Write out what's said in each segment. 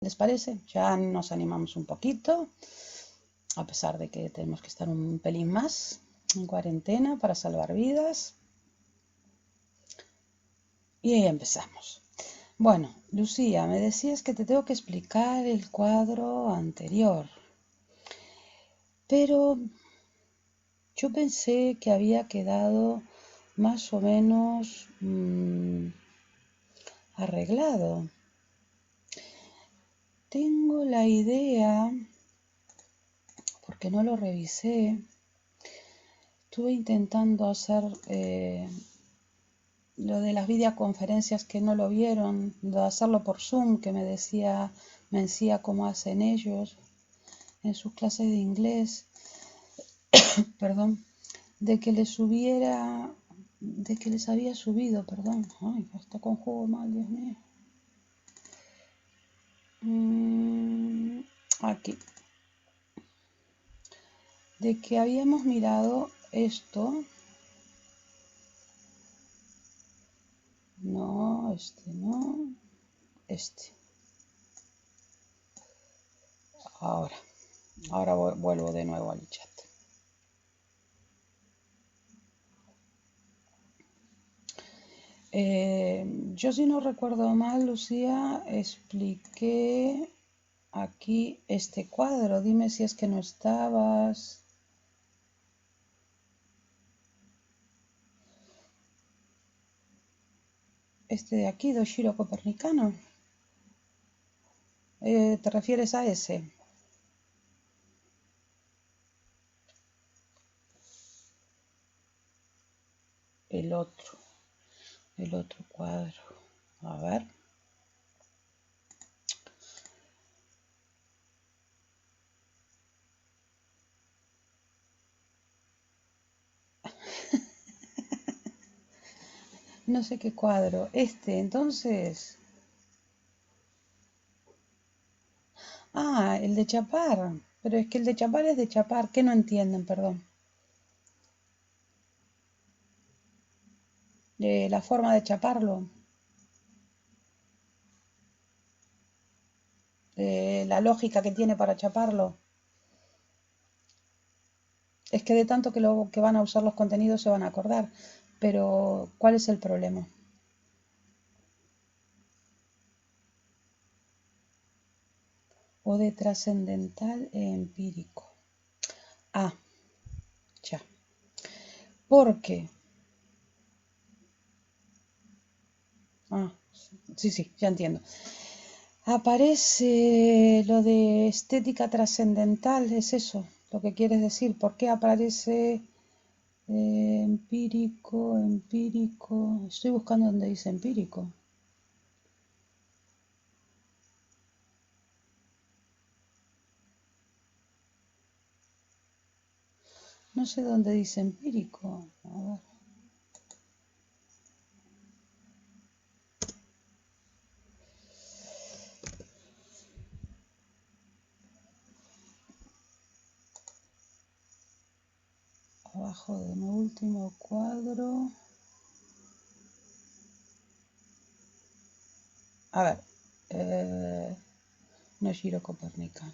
¿Les parece? Ya nos animamos un poquito, a pesar de que tenemos que estar un pelín más en cuarentena para salvar vidas. Y ahí empezamos. Bueno, Lucía, me decías que te tengo que explicar el cuadro anterior, pero yo pensé que había quedado más o menos arreglado. Tengo la idea, porque no lo revisé, estuve intentando hacer lo de las videoconferencias que no lo vieron, de hacerlo por Zoom, que me decía cómo hacen ellos en sus clases de inglés, perdón, de que les había subido, perdón, ay, hasta conjugo mal, Dios mío. Aquí, de que habíamos mirado esto, no, este. Ahora vuelvo de nuevo al chat. Yo, si no recuerdo mal, Lucía, expliqué aquí este cuadro. Dime si es que no estabas. Este de aquí, de Giro Copernicano. ¿Te refieres a ese? El otro cuadro. A ver. No sé qué cuadro. Entonces. Ah, el de chapar. Pero es que el de chapar es de chapar. ¿Qué no entienden, perdón? La forma de chaparlo. La lógica que tiene para chaparlo. Es que de tanto que van a usar los contenidos se van a acordar. Pero, ¿cuál es el problema? O de trascendental e empírico. Ah, ya. Porque. Ah, sí, ya entiendo. Aparece lo de estética trascendental, es eso lo que quieres decir. ¿Por qué aparece empírico? Estoy buscando donde dice empírico. No sé dónde dice empírico. A ver. Abajo de mi último cuadro. A ver. No giro copernicano.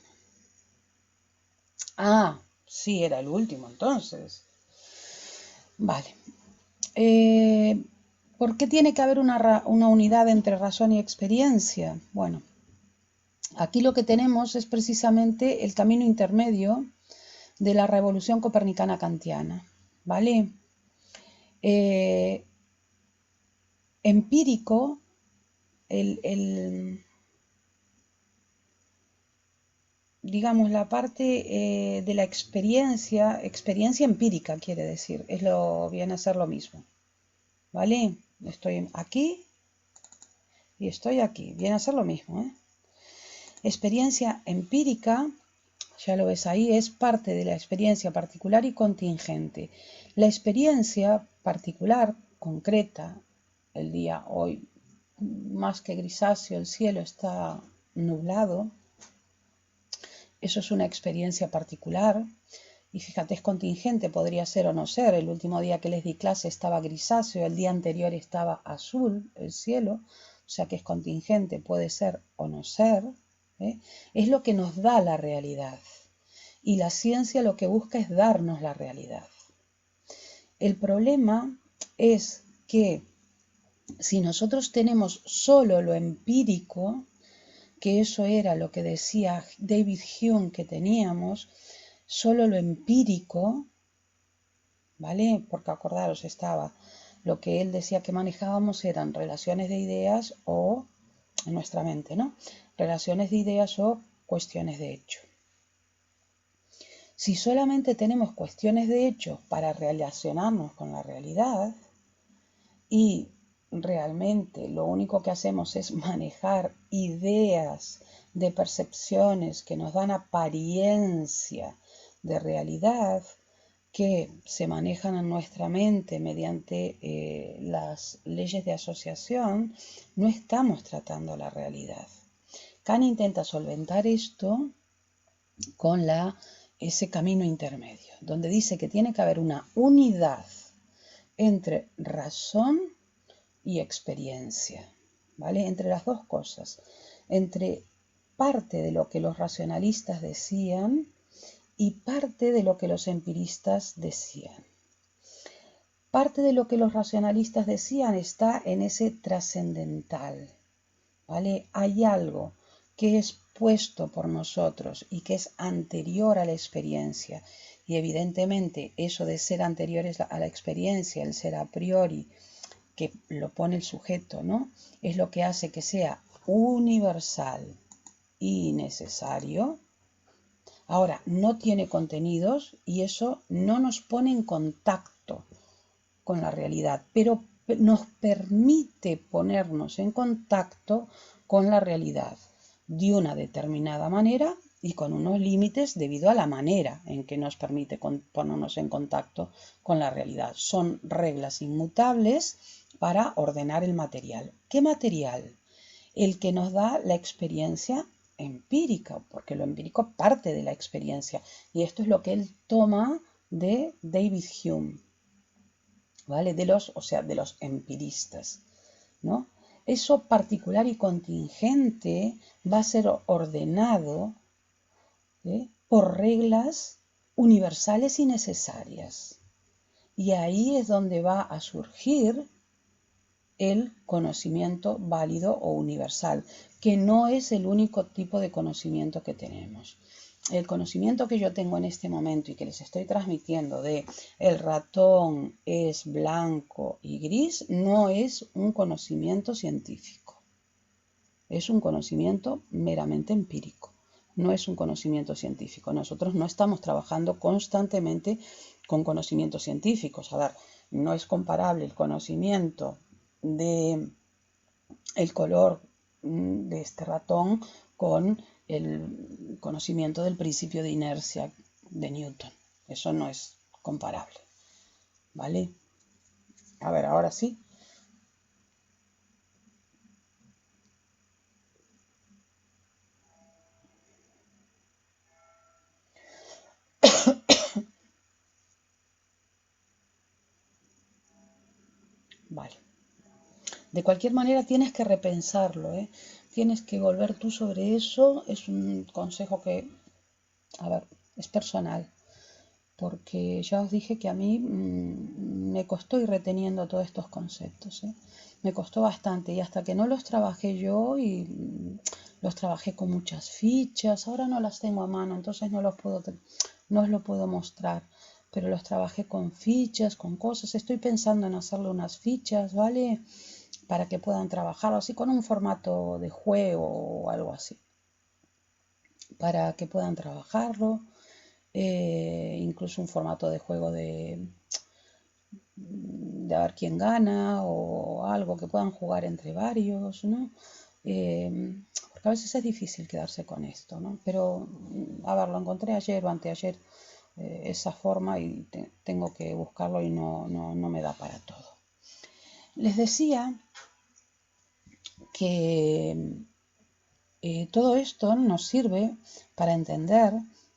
Ah, sí, era el último entonces. Vale. ¿Por qué tiene que haber una unidad entre razón y experiencia? Bueno, aquí lo que tenemos es precisamente el camino intermedio de la revolución copernicana kantiana, ¿vale? Empírico, digamos, la parte de la experiencia empírica quiere decir, viene a ser lo mismo, ¿vale? Estoy aquí y estoy aquí, viene a ser lo mismo, ¿eh? Experiencia empírica, ya lo ves ahí, es parte de la experiencia particular y contingente. La experiencia particular, concreta, el día hoy más que grisáceo, el cielo está nublado, eso es una experiencia particular. Y fíjate, es contingente, podría ser o no ser. El último día que les di clase estaba grisáceo, el día anterior estaba azul el cielo, o sea que es contingente, puede ser o no ser. ¿eh? Es lo que nos da la realidad. Y la ciencia lo que busca es darnos la realidad. El problema es que si nosotros tenemos solo lo empírico, que eso era lo que decía David Hume que teníamos, solo lo empírico, ¿vale? Porque acordaros, estaba lo que él decía que manejábamos eran relaciones de ideas o, en nuestra mente, ¿no? Relaciones de ideas o cuestiones de hecho. Si solamente tenemos cuestiones de hecho para relacionarnos con la realidad y realmente lo único que hacemos es manejar ideas de percepciones que nos dan apariencia de realidad, que se manejan en nuestra mente mediante las leyes de asociación, no estamos tratando la realidad. Kant intenta solventar esto con ese camino intermedio, donde dice que tiene que haber una unidad entre razón y experiencia, ¿vale? Entre las dos cosas, entre parte de lo que los racionalistas decían y parte de lo que los empiristas decían. Parte de lo que los racionalistas decían está en ese trascendental, ¿vale? Hay algo que es puesto por nosotros y que es anterior a la experiencia. Y evidentemente eso de ser anterior a la experiencia, el ser a priori, que lo pone el sujeto, ¿no? Es lo que hace que sea universal y necesario. Ahora, no tiene contenidos y eso no nos pone en contacto con la realidad, pero nos permite ponernos en contacto con la realidad de una determinada manera y con unos límites debido a la manera en que nos permite ponernos en contacto con la realidad. Son reglas inmutables para ordenar el material. ¿Qué material? El que nos da la experiencia empírica, porque lo empírico parte de la experiencia. Y esto es lo que él toma de David Hume, ¿vale? De los empiristas, ¿no? Eso particular y contingente va a ser ordenado, por reglas universales y necesarias. Y ahí es donde va a surgir el conocimiento válido o universal, que no es el único tipo de conocimiento que tenemos. El conocimiento que yo tengo en este momento y que les estoy transmitiendo de el ratón es blanco y gris no es un conocimiento científico. Es un conocimiento meramente empírico. No es un conocimiento científico. Nosotros no estamos trabajando constantemente con conocimientos científicos. A ver, no es comparable el conocimiento de el color de este ratón con el conocimiento del principio de inercia de Newton. Eso no es comparable, ¿vale? A ver, ahora sí. Vale. De cualquier manera tienes que repensarlo, ¿eh? Tienes que volver tú sobre eso. Es un consejo que, a ver, es personal. Porque ya os dije que a mí me costó ir reteniendo todos estos conceptos, ¿eh? Me costó bastante y hasta que no los trabajé yo y los trabajé con muchas fichas, ahora no las tengo a mano, entonces no os lo puedo mostrar, pero los trabajé con fichas, con cosas. Estoy pensando en hacerle unas fichas, ¿vale? Para que puedan trabajar así con un formato de juego o algo así, para que puedan trabajarlo. Incluso un formato de juego de a ver quién gana o algo que puedan jugar entre varios, ¿no? Porque a veces es difícil quedarse con esto, ¿no? Pero, a ver, lo encontré ayer o anteayer, esa forma y tengo que buscarlo y no me da para todo. Les decía que todo esto nos sirve para entender.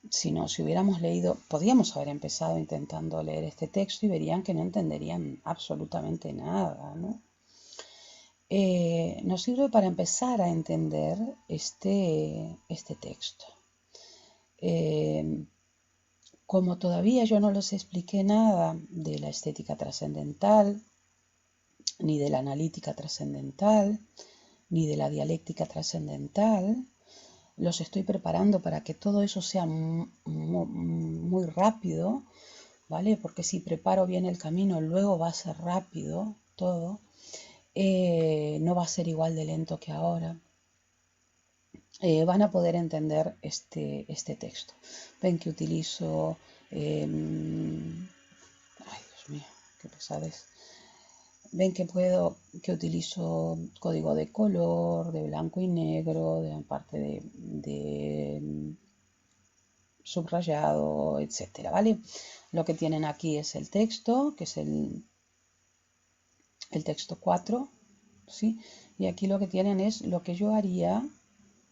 Si hubiéramos leído, podíamos haber empezado intentando leer este texto y verían que no entenderían absolutamente nada, ¿no? nos sirve para empezar a entender este texto. Como todavía yo no les expliqué nada de la estética trascendental, ni de la analítica trascendental, ni de la dialéctica trascendental, los estoy preparando para que todo eso sea muy rápido, ¿vale? Porque si preparo bien el camino, luego va a ser rápido todo. No va a ser igual de lento que ahora. Van a poder entender este texto. Ven que utilizo... ay, Dios mío, qué pesadez. Ven que utilizo código de color, de blanco y negro, de parte de subrayado, etcétera, ¿vale? Lo que tienen aquí es el texto, que es el texto 4, ¿sí? Y aquí lo que tienen es lo que yo haría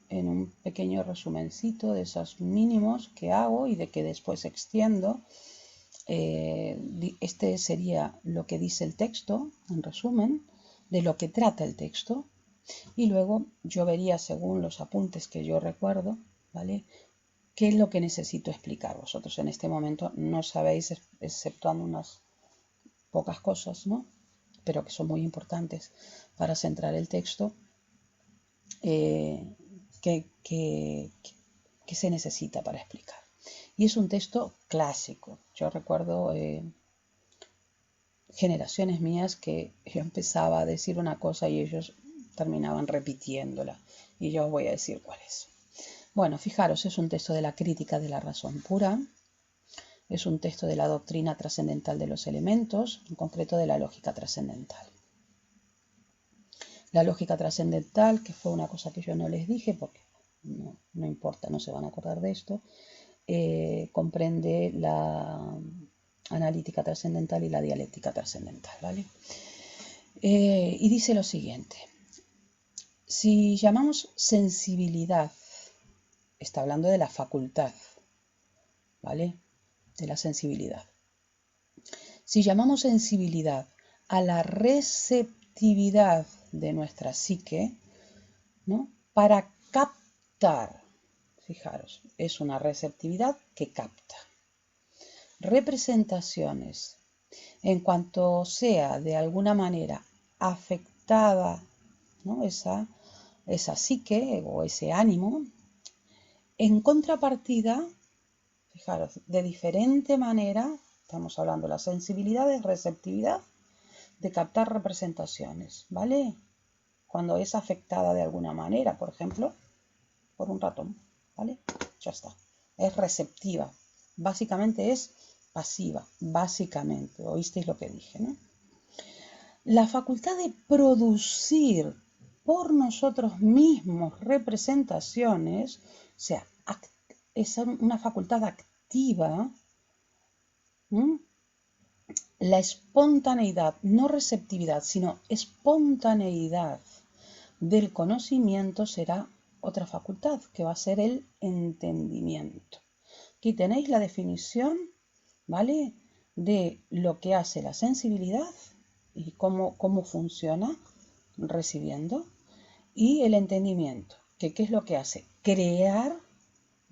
en un pequeño resumencito de esos mínimos que hago y de que después extiendo. Este sería lo que dice el texto, en resumen, de lo que trata el texto. Y luego yo vería, según los apuntes que yo recuerdo, ¿vale?, qué es lo que necesito explicar. Vosotros en este momento no sabéis, exceptuando unas pocas cosas, ¿no?, pero que son muy importantes para centrar el texto, que se necesita para explicar. Y es un texto clásico. Yo recuerdo generaciones mías que yo empezaba a decir una cosa y ellos terminaban repitiéndola. Y yo os voy a decir cuál es. Bueno, fijaros, es un texto de la crítica de la razón pura. Es un texto de la doctrina trascendental de los elementos, en concreto de la lógica trascendental. La lógica trascendental, que fue una cosa que yo no les dije porque no importa, no se van a acordar de esto, comprende la analítica trascendental y la dialéctica trascendental, ¿vale? Y dice lo siguiente: si llamamos sensibilidad, está hablando de la facultad, ¿vale?, de la sensibilidad. Si llamamos sensibilidad a la receptividad de nuestra psique, ¿no?, para captar, fijaros, es una receptividad que capta representaciones, en cuanto sea de alguna manera afectada, ¿no?, esa psique o ese ánimo, en contrapartida, fijaros, de diferente manera, estamos hablando de la sensibilidad, es receptividad de captar representaciones, ¿vale? Cuando es afectada de alguna manera, por ejemplo, por un ratón, ¿vale? Ya está. Es receptiva. Básicamente es pasiva, básicamente. ¿Oísteis lo que dije, no? La facultad de producir por nosotros mismos representaciones, o sea, es una facultad activa. La espontaneidad, no receptividad, sino espontaneidad del conocimiento será otra facultad, que va a ser el entendimiento. Aquí tenéis la definición, ¿vale?, de lo que hace la sensibilidad y cómo funciona recibiendo, y el entendimiento, que ¿qué es lo que hace? Crear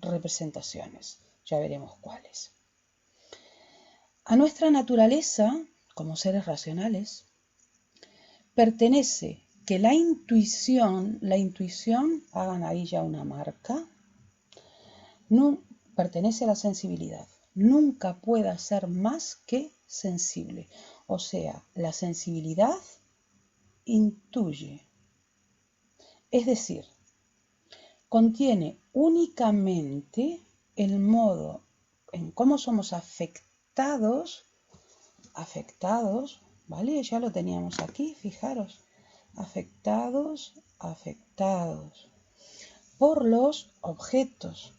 representaciones. Ya veremos cuáles. A nuestra naturaleza, como seres racionales, pertenece que la intuición, hagan ahí ya una marca, no pertenece a la sensibilidad. Nunca pueda ser más que sensible. O sea, la sensibilidad intuye. Es decir, contiene únicamente el modo en cómo somos afectados, ¿vale? Ya lo teníamos aquí, fijaros. Afectados por los objetos,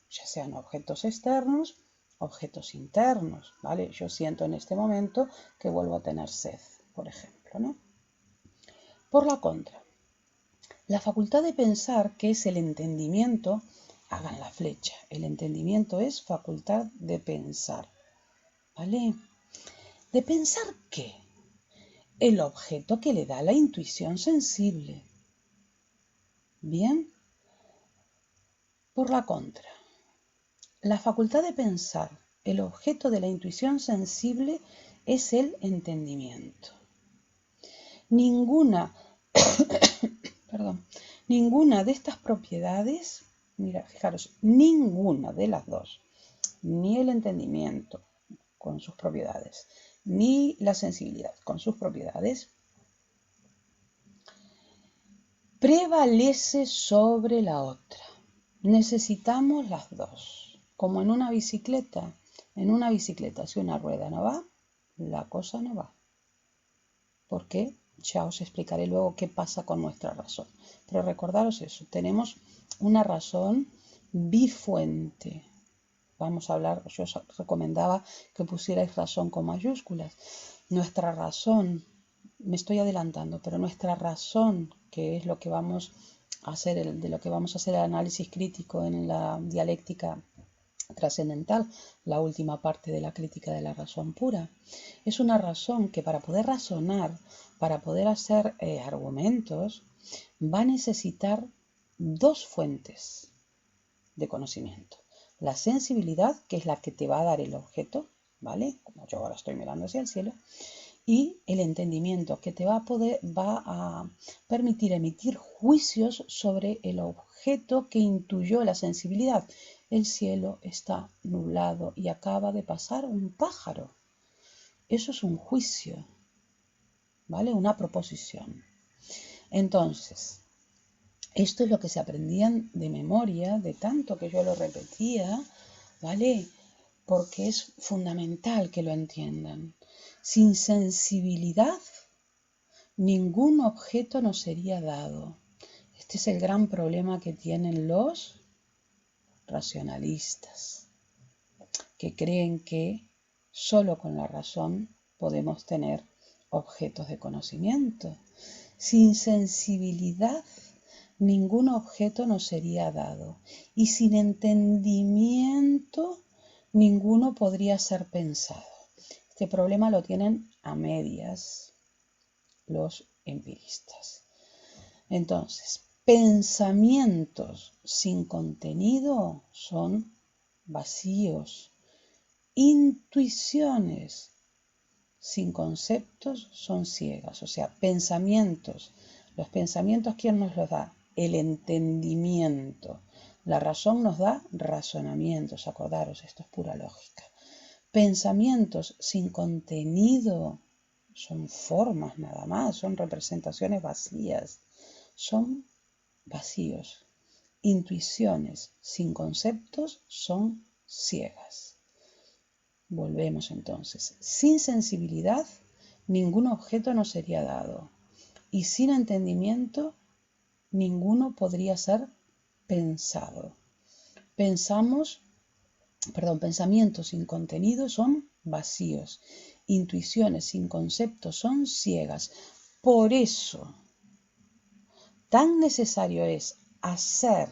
ya sean objetos externos, objetos internos, ¿vale? Yo siento en este momento que vuelvo a tener sed, por ejemplo, ¿no? Por la contra, la facultad de pensar, que es el entendimiento, hagan la flecha, el entendimiento es facultad de pensar, ¿vale? ¿De pensar qué? el objeto que le da la intuición sensible. Bien, por la contra, la facultad de pensar, el objeto de la intuición sensible es el entendimiento. Ninguna, perdón, ninguna de estas propiedades, mira, fijaros, ninguna de las dos, ni el entendimiento con sus propiedades, ni la sensibilidad con sus propiedades, prevalece sobre la otra. Necesitamos las dos. Como en una bicicleta. En una bicicleta, si una rueda no va, la cosa no va. ¿Por qué? Ya os explicaré luego qué pasa con nuestra razón. Pero recordaros eso, tenemos una razón bifuente. Vamos a hablar, yo os recomendaba que pusierais razón con mayúsculas. Nuestra razón, me estoy adelantando, pero nuestra razón, que es lo que vamos a hacer, de lo que vamos a hacer el análisis crítico en la dialéctica trascendental, la última parte de la crítica de la razón pura, es una razón que para poder razonar, para poder hacer argumentos, va a necesitar dos fuentes de conocimiento. La sensibilidad, que es la que te va a dar el objeto, ¿vale? Como yo ahora estoy mirando hacia el cielo, y el entendimiento, que te va a permitir emitir juicios sobre el objeto que intuyó la sensibilidad. El cielo está nublado y acaba de pasar un pájaro. Eso es un juicio, ¿vale? Una proposición. Entonces, esto es lo que se aprendían de memoria, de tanto que yo lo repetía, ¿vale? Porque es fundamental que lo entiendan. Sin sensibilidad, ningún objeto nos sería dado. Este es el gran problema que tienen los racionalistas, que creen que solo con la razón podemos tener objetos de conocimiento. Sin sensibilidad, ningún objeto nos sería dado. Y sin entendimiento, ninguno podría ser pensado. Este problema lo tienen a medias los empiristas. Entonces, pensamientos sin contenido son vacíos. Intuiciones sin conceptos son ciegas. O sea, pensamientos. Los pensamientos, ¿quién nos los da? El entendimiento. La razón nos da razonamientos. Acordaros, esto es pura lógica. Pensamientos sin contenido son formas nada más, son representaciones vacías, son vacíos. Intuiciones sin conceptos son ciegas. Volvemos entonces. Sin sensibilidad, ningún objeto nos sería dado. Y sin entendimiento, ninguno podría ser pensado. Pensamientos sin contenido son vacíos. Intuiciones sin conceptos son ciegas. Por eso, tan necesario es hacer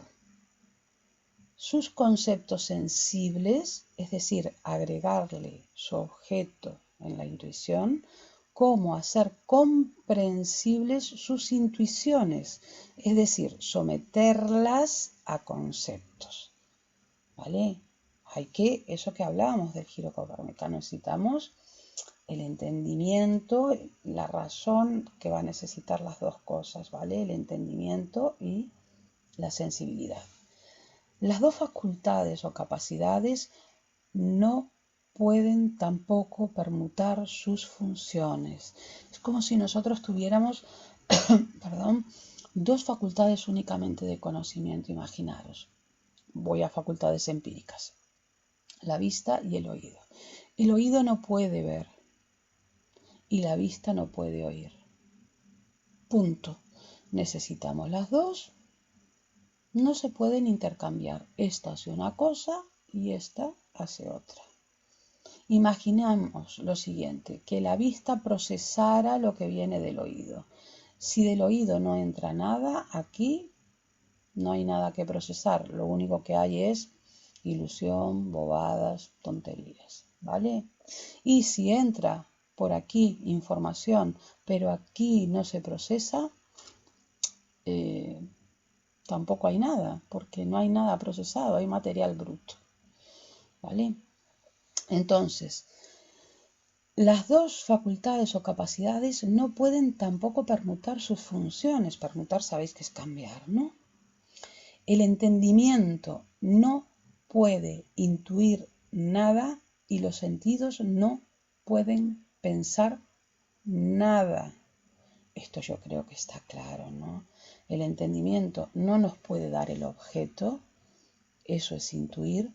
sus conceptos sensibles, es decir, agregarle su objeto en la intuición, como hacer comprensibles sus intuiciones, es decir, someterlas a conceptos. ¿Vale? Eso que hablábamos del giro copernicano, necesitamos el entendimiento, la razón, que va a necesitar las dos cosas, ¿vale? El entendimiento y la sensibilidad. Las dos facultades o capacidades no pueden tampoco permutar sus funciones. Es como si nosotros tuviéramos, dos facultades únicamente de conocimiento, imaginaros. Voy a facultades empíricas, la vista y el oído. El oído no puede ver y la vista no puede oír. Punto. Necesitamos las dos. No se pueden intercambiar. Esta hace una cosa y esta hace otra. Imaginemos lo siguiente, que la vista procesara lo que viene del oído. Si del oído no entra nada, aquí no hay nada que procesar. Lo único que hay es ilusión, bobadas, tonterías, ¿vale? Y si entra por aquí información, pero aquí no se procesa, tampoco hay nada, porque no hay nada procesado, hay material bruto. ¿Vale? Entonces, las dos facultades o capacidades no pueden tampoco permutar sus funciones. Permutar sabéis que es cambiar, ¿no? El entendimiento no puede intuir nada y los sentidos no pueden pensar nada. Esto yo creo que está claro, ¿no? El entendimiento no nos puede dar el objeto, eso es intuir.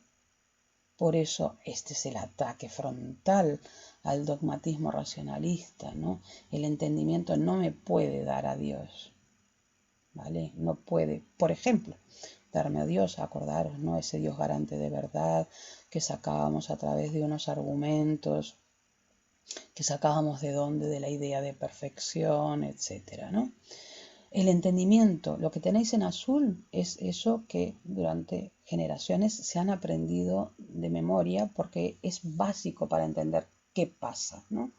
Por eso este es el ataque frontal al dogmatismo racionalista, ¿no? El entendimiento no me puede dar a Dios, ¿vale? No puede, por ejemplo, darme a Dios, acordaros, ¿no? Ese Dios garante de verdad que sacábamos a través de unos argumentos, que sacábamos de dónde, de la idea de perfección, etcétera, ¿no? El entendimiento, lo que tenéis en azul es eso que durante generaciones se han aprendido de memoria porque es básico para entender qué pasa, ¿no?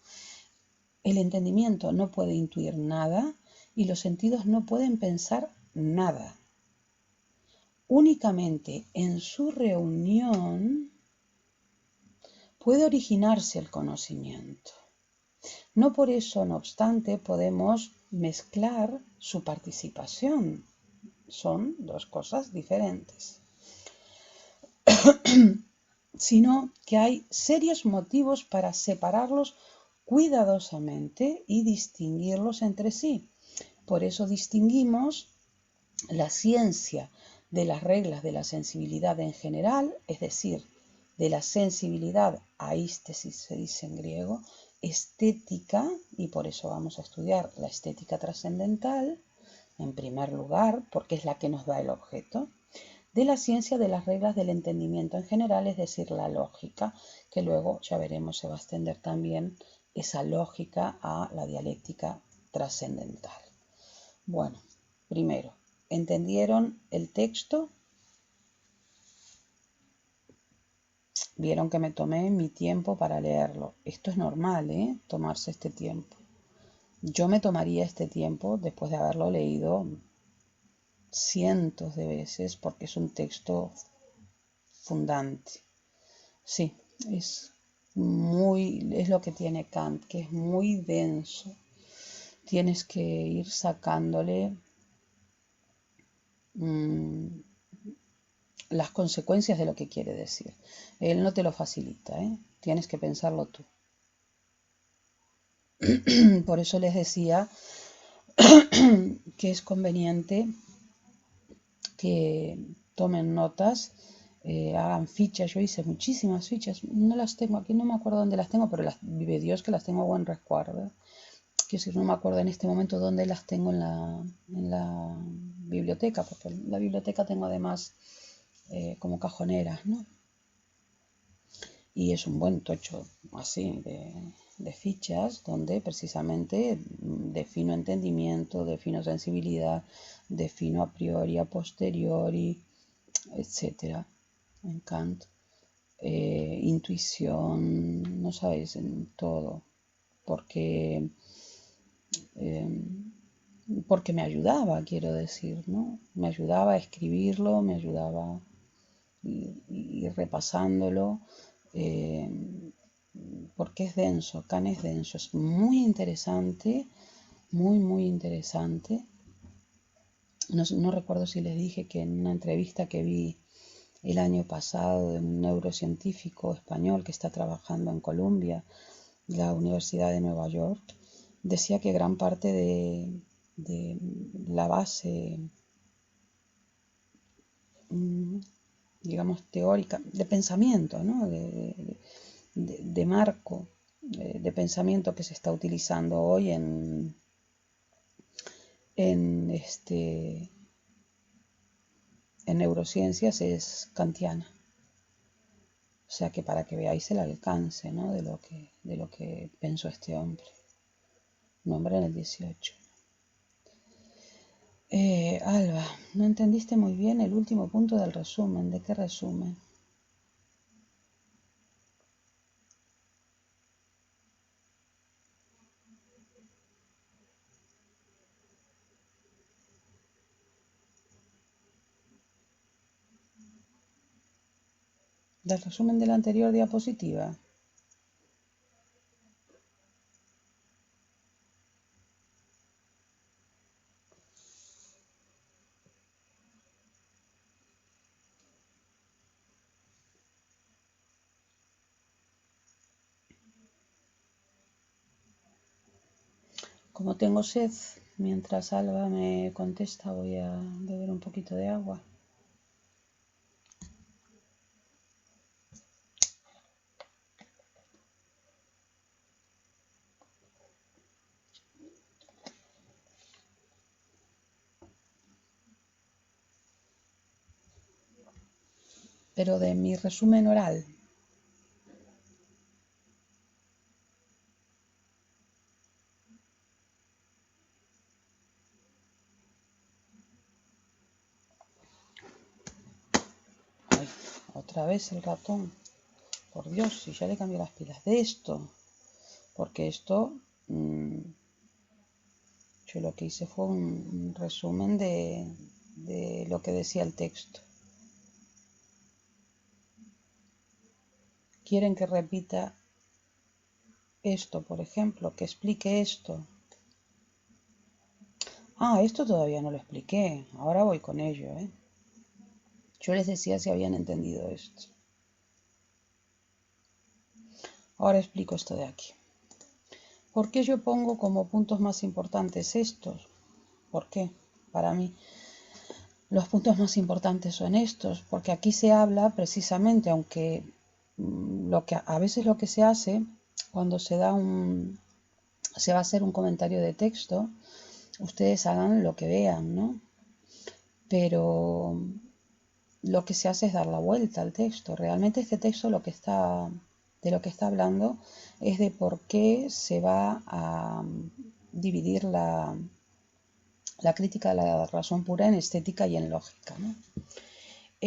El entendimiento no puede intuir nada y los sentidos no pueden pensar nada. Únicamente en su reunión puede originarse el conocimiento. No por eso, no obstante, podemos mezclar su participación. Son dos cosas diferentes. Sino que hay serios motivos para separarlos cuidadosamente y distinguirlos entre sí. Por eso distinguimos la ciencia de las reglas de la sensibilidad en general, es decir, de la sensibilidad, aístesis se dice en griego, estética, y por eso vamos a estudiar la estética trascendental, en primer lugar, porque es la que nos da el objeto, de la ciencia de las reglas del entendimiento en general, es decir, la lógica, que luego ya veremos se va a extender también esa lógica a la dialéctica trascendental. Bueno, primero, ¿entendieron el texto? Vieron que me tomé mi tiempo para leerlo. Esto es normal, ¿eh? Tomarse este tiempo. Yo me tomaría este tiempo después de haberlo leído cientos de veces porque es un texto fundante. Sí, es es lo que tiene Kant, que es muy denso. Tienes que ir sacándole las consecuencias de lo que quiere decir. Él no te lo facilita, ¿eh? Tienes que pensarlo tú. Por eso les decía que es conveniente que tomen notas, hagan fichas. Yo hice muchísimas fichas, no las tengo aquí, no me acuerdo dónde las tengo, pero las vive Dios que las tengo a buen resguardo. Quiero decir, no me acuerdo en este momento dónde las tengo en la biblioteca, porque en la biblioteca tengo además como cajoneras, ¿no? Y es un buen tocho así de fichas donde precisamente defino entendimiento, defino sensibilidad, defino a priori, a posteriori, etcétera, en Kant, intuición, no sabéis, en todo, porque, porque me ayudaba, quiero decir, ¿no? Me ayudaba a escribirlo, me ayudaba ir repasándolo, porque es denso, Kant es denso, es muy interesante, muy interesante. No recuerdo si les dije que en una entrevista que vi el año pasado de un neurocientífico español que está trabajando en Columbia, la Universidad de Nueva York, decía que gran parte de la base, digamos, teórica, de pensamiento, ¿no? de marco, de pensamiento que se está utilizando hoy en, en neurociencias es kantiana. O sea que para que veáis el alcance, ¿no? de lo que pensó este hombre. Un hombre en el 18. Alba, no entendiste muy bien el último punto del resumen. ¿De qué resumen? del resumen de la anterior diapositiva. Como tengo sed, mientras Alba me contesta voy a beber un poquito de agua. Pero de mi resumen oral. Ay, otra vez el ratón. Por Dios, si ya le cambié las pilas de esto. Porque esto, yo lo que hice fue un resumen de lo que decía el texto. ¿Quieren que repita esto, por ejemplo? Que explique esto. Ah, esto todavía no lo expliqué. Ahora voy con ello, ¿eh? Yo les decía si habían entendido esto. Ahora explico esto de aquí. ¿Por qué yo pongo como puntos más importantes estos? ¿Por qué? Para mí, los puntos más importantes son estos, porque aquí se habla precisamente, aunque lo que a veces lo que se hace cuando se va a hacer un comentario de texto, ustedes hagan lo que vean, ¿no? Pero lo que se hace es dar la vuelta al texto. Realmente este texto de lo que está hablando es de por qué se va a dividir la crítica de la razón pura en estética y en lógica, ¿no?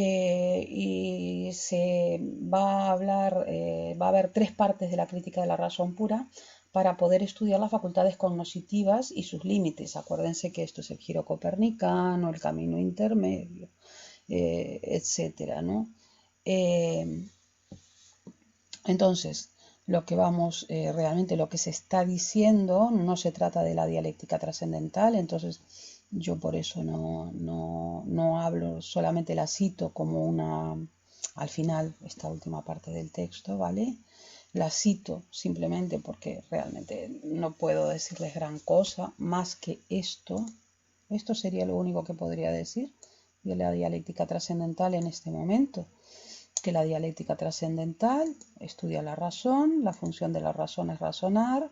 Y se va a hablar, va a haber tres partes de la crítica de la razón pura para poder estudiar las facultades cognitivas y sus límites. Acuérdense que esto es el giro copernicano, el camino intermedio, etcétera, ¿no? Entonces, lo que vamos, realmente lo que se está diciendo no se trata de la dialéctica trascendental, entonces yo por eso no hablo, solamente la cito como al final, esta última parte del texto, ¿vale? La cito simplemente porque realmente no puedo decirles gran cosa más que esto. Esto sería lo único que podría decir de la dialéctica trascendental en este momento. Que la dialéctica trascendental estudia la razón, la función de la razón es razonar,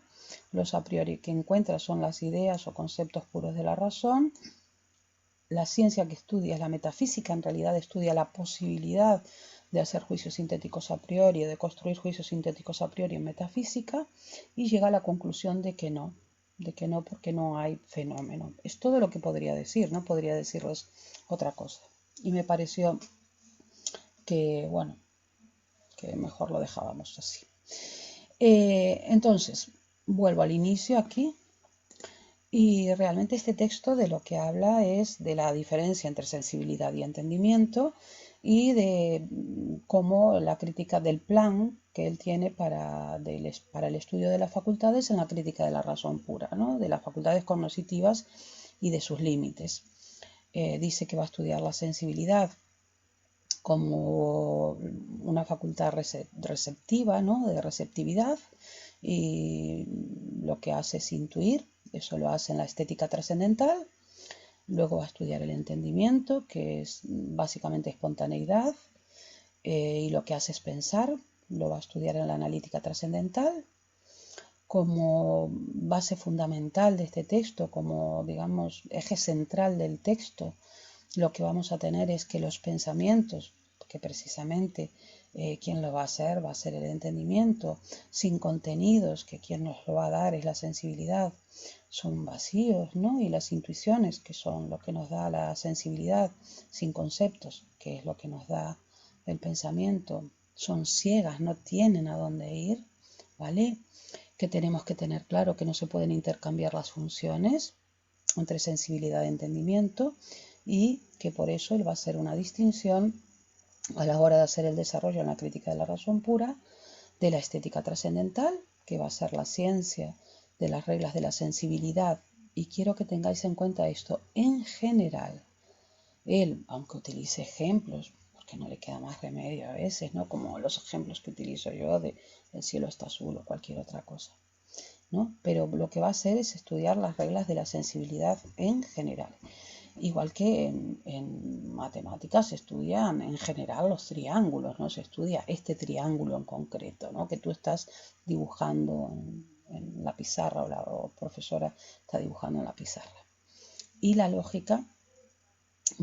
los a priori que encuentra son las ideas o conceptos puros de la razón, la ciencia que estudia es la metafísica, en realidad estudia la posibilidad de hacer juicios sintéticos a priori o de construir juicios sintéticos a priori en metafísica y llega a la conclusión de que no porque no hay fenómeno. Es todo lo que podría decir, no podría decirles otra cosa. Y me pareció que, bueno, que mejor lo dejábamos así. Entonces, vuelvo al inicio aquí. Y realmente este texto de lo que habla es de la diferencia entre sensibilidad y entendimiento y de cómo la crítica del plan que él tiene para el estudio de las facultades en la crítica de la razón pura, ¿no? De las facultades cognitivas y de sus límites. Dice que va a estudiar la sensibilidad como una facultad receptiva, ¿no? De receptividad, y lo que hace es intuir, eso lo hace en la estética trascendental. Luego va a estudiar el entendimiento, que es básicamente espontaneidad, y lo que hace es pensar, lo va a estudiar en la analítica trascendental. Como base fundamental de este texto, como digamos eje central del texto, lo que vamos a tener es que los pensamientos, que precisamente quien lo va a hacer va a ser el entendimiento, sin contenidos, que quien nos lo va a dar es la sensibilidad, son vacíos, ¿no? Y las intuiciones, que son lo que nos da la sensibilidad, sin conceptos, que es lo que nos da el pensamiento, son ciegas, no tienen a dónde ir, ¿vale? Que tenemos que tener claro que no se pueden intercambiar las funciones entre sensibilidad y entendimiento, y que por eso él va a hacer una distinción a la hora de hacer el desarrollo en la crítica de la razón pura, de la estética trascendental, que va a ser la ciencia de las reglas de la sensibilidad. Y quiero que tengáis en cuenta esto, en general, él, aunque utilice ejemplos, porque no le queda más remedio a veces, ¿no? Como los ejemplos que utilizo yo de el cielo está azul o cualquier otra cosa, ¿no? Pero lo que va a hacer es estudiar las reglas de la sensibilidad en general. Igual que en matemáticas se estudian en general los triángulos, ¿no? Se estudia este triángulo en concreto, ¿no? Que tú estás dibujando en la pizarra o la profesora está dibujando en la pizarra. Y la lógica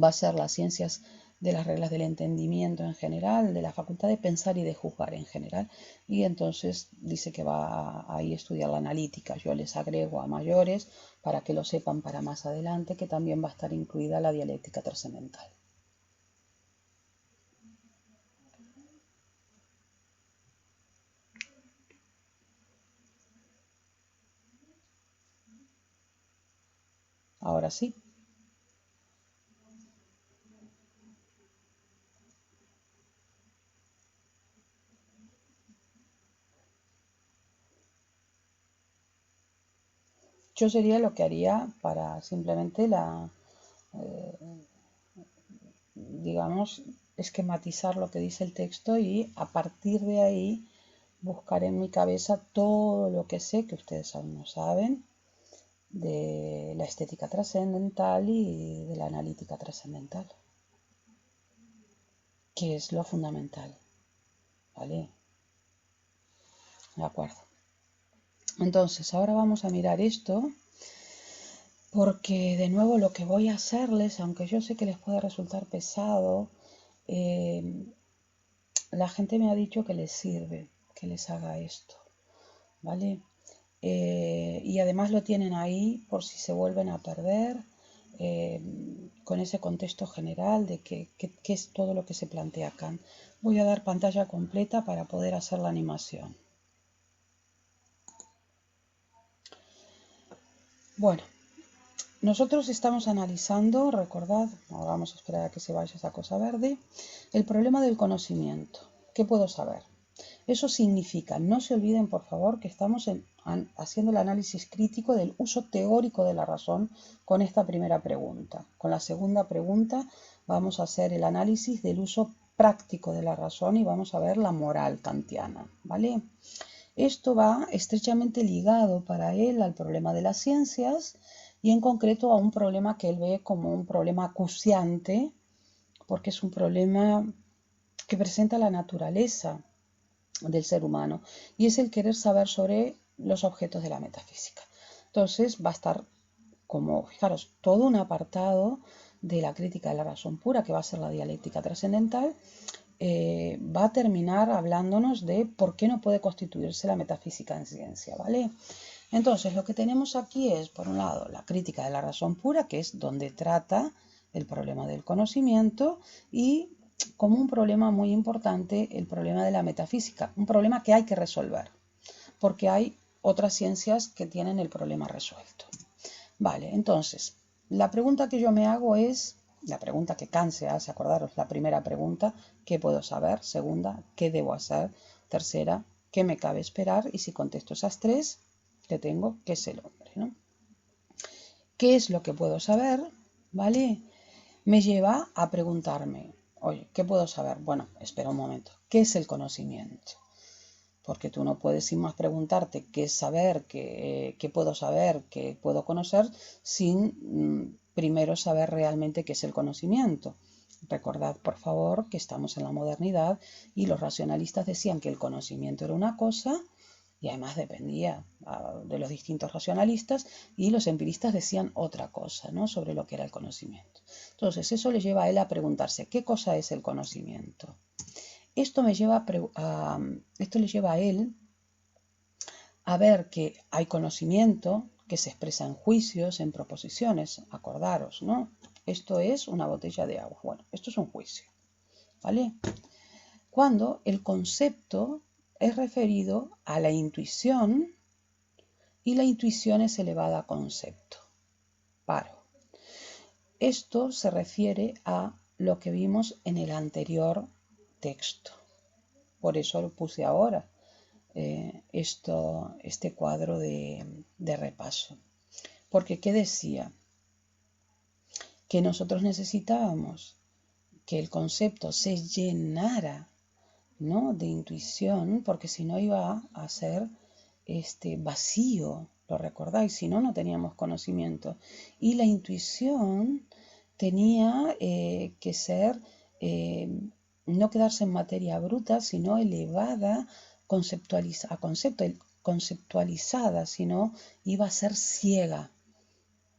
va a ser las ciencias de las reglas del entendimiento en general, de la facultad de pensar y de juzgar en general. Y entonces dice que va a estudiar la analítica. Yo les agrego a mayores para que lo sepan para más adelante, que también va a estar incluida la dialéctica trascendental. Ahora sí. Yo sería lo que haría para simplemente digamos, esquematizar lo que dice el texto y a partir de ahí buscar en mi cabeza todo lo que sé, que ustedes aún no saben, de la estética trascendental y de la analítica trascendental, que es lo fundamental, ¿vale? De acuerdo. Entonces, ahora vamos a mirar esto, porque de nuevo lo que voy a hacerles, aunque yo sé que les puede resultar pesado, la gente me ha dicho que les sirve que les haga esto, ¿vale? Y además lo tienen ahí por si se vuelven a perder, eh, con ese contexto general de qué es todo lo que se plantea acá. Voy a dar pantalla completa para poder hacer la animación. Bueno, nosotros estamos analizando, recordad, ahora vamos a esperar a que se vaya esa cosa verde, el problema del conocimiento. ¿Qué puedo saber? Eso significa, no se olviden por favor que estamos haciendo el análisis crítico del uso teórico de la razón con esta primera pregunta. Con la segunda pregunta vamos a hacer el análisis del uso práctico de la razón y vamos a ver la moral kantiana, ¿vale? Esto va estrechamente ligado para él al problema de las ciencias y en concreto a un problema que él ve como un problema acuciante, porque es un problema que presenta la naturaleza del ser humano y es el querer saber sobre los objetos de la metafísica. Entonces va a estar como, fijaros, todo un apartado de la crítica de la razón pura, que va a ser la dialéctica trascendental, va a terminar hablándonos de por qué no puede constituirse la metafísica en ciencia, ¿vale? Entonces, lo que tenemos aquí es, por un lado, la crítica de la razón pura, que es donde trata el problema del conocimiento, y como un problema muy importante, el problema de la metafísica, un problema que hay que resolver, porque hay otras ciencias que tienen el problema resuelto. Vale, entonces, la pregunta que yo me hago es, la pregunta que Kant se hace, acordaros, la primera pregunta, ¿qué puedo saber? Segunda, ¿qué debo hacer? Tercera, ¿qué me cabe esperar? Y si contesto esas tres, que tengo, ¿qué es el hombre? ¿No? ¿Qué es lo que puedo saber? ¿Vale? Me lleva a preguntarme, oye, ¿qué puedo saber? Bueno, espera un momento, ¿qué es el conocimiento? Porque tú no puedes sin más preguntarte qué es saber, qué puedo saber, qué puedo conocer, sin primero saber realmente qué es el conocimiento. Recordad, por favor, que estamos en la modernidad y los racionalistas decían que el conocimiento era una cosa y además dependía de los distintos racionalistas y los empiristas decían otra cosa, ¿no? Sobre lo que era el conocimiento. Entonces, eso le lleva a él a preguntarse, ¿qué cosa es el conocimiento? Esto le lleva a él a ver que hay conocimiento que se expresa en juicios, en proposiciones, acordaros, ¿no? Esto es una botella de agua. Bueno, esto es un juicio, ¿vale? Cuando el concepto es referido a la intuición y la intuición es elevada a concepto. Paro. Esto se refiere a lo que vimos en el anterior texto. Por eso lo puse ahora, este cuadro de repaso. Porque ¿qué decía? Que nosotros necesitábamos que el concepto se llenara, ¿no?, de intuición, porque si no iba a ser vacío, ¿lo recordáis? Si no, no teníamos conocimiento. Y la intuición tenía que ser, no quedarse en materia bruta, sino elevada, conceptualizada, sino iba a ser ciega,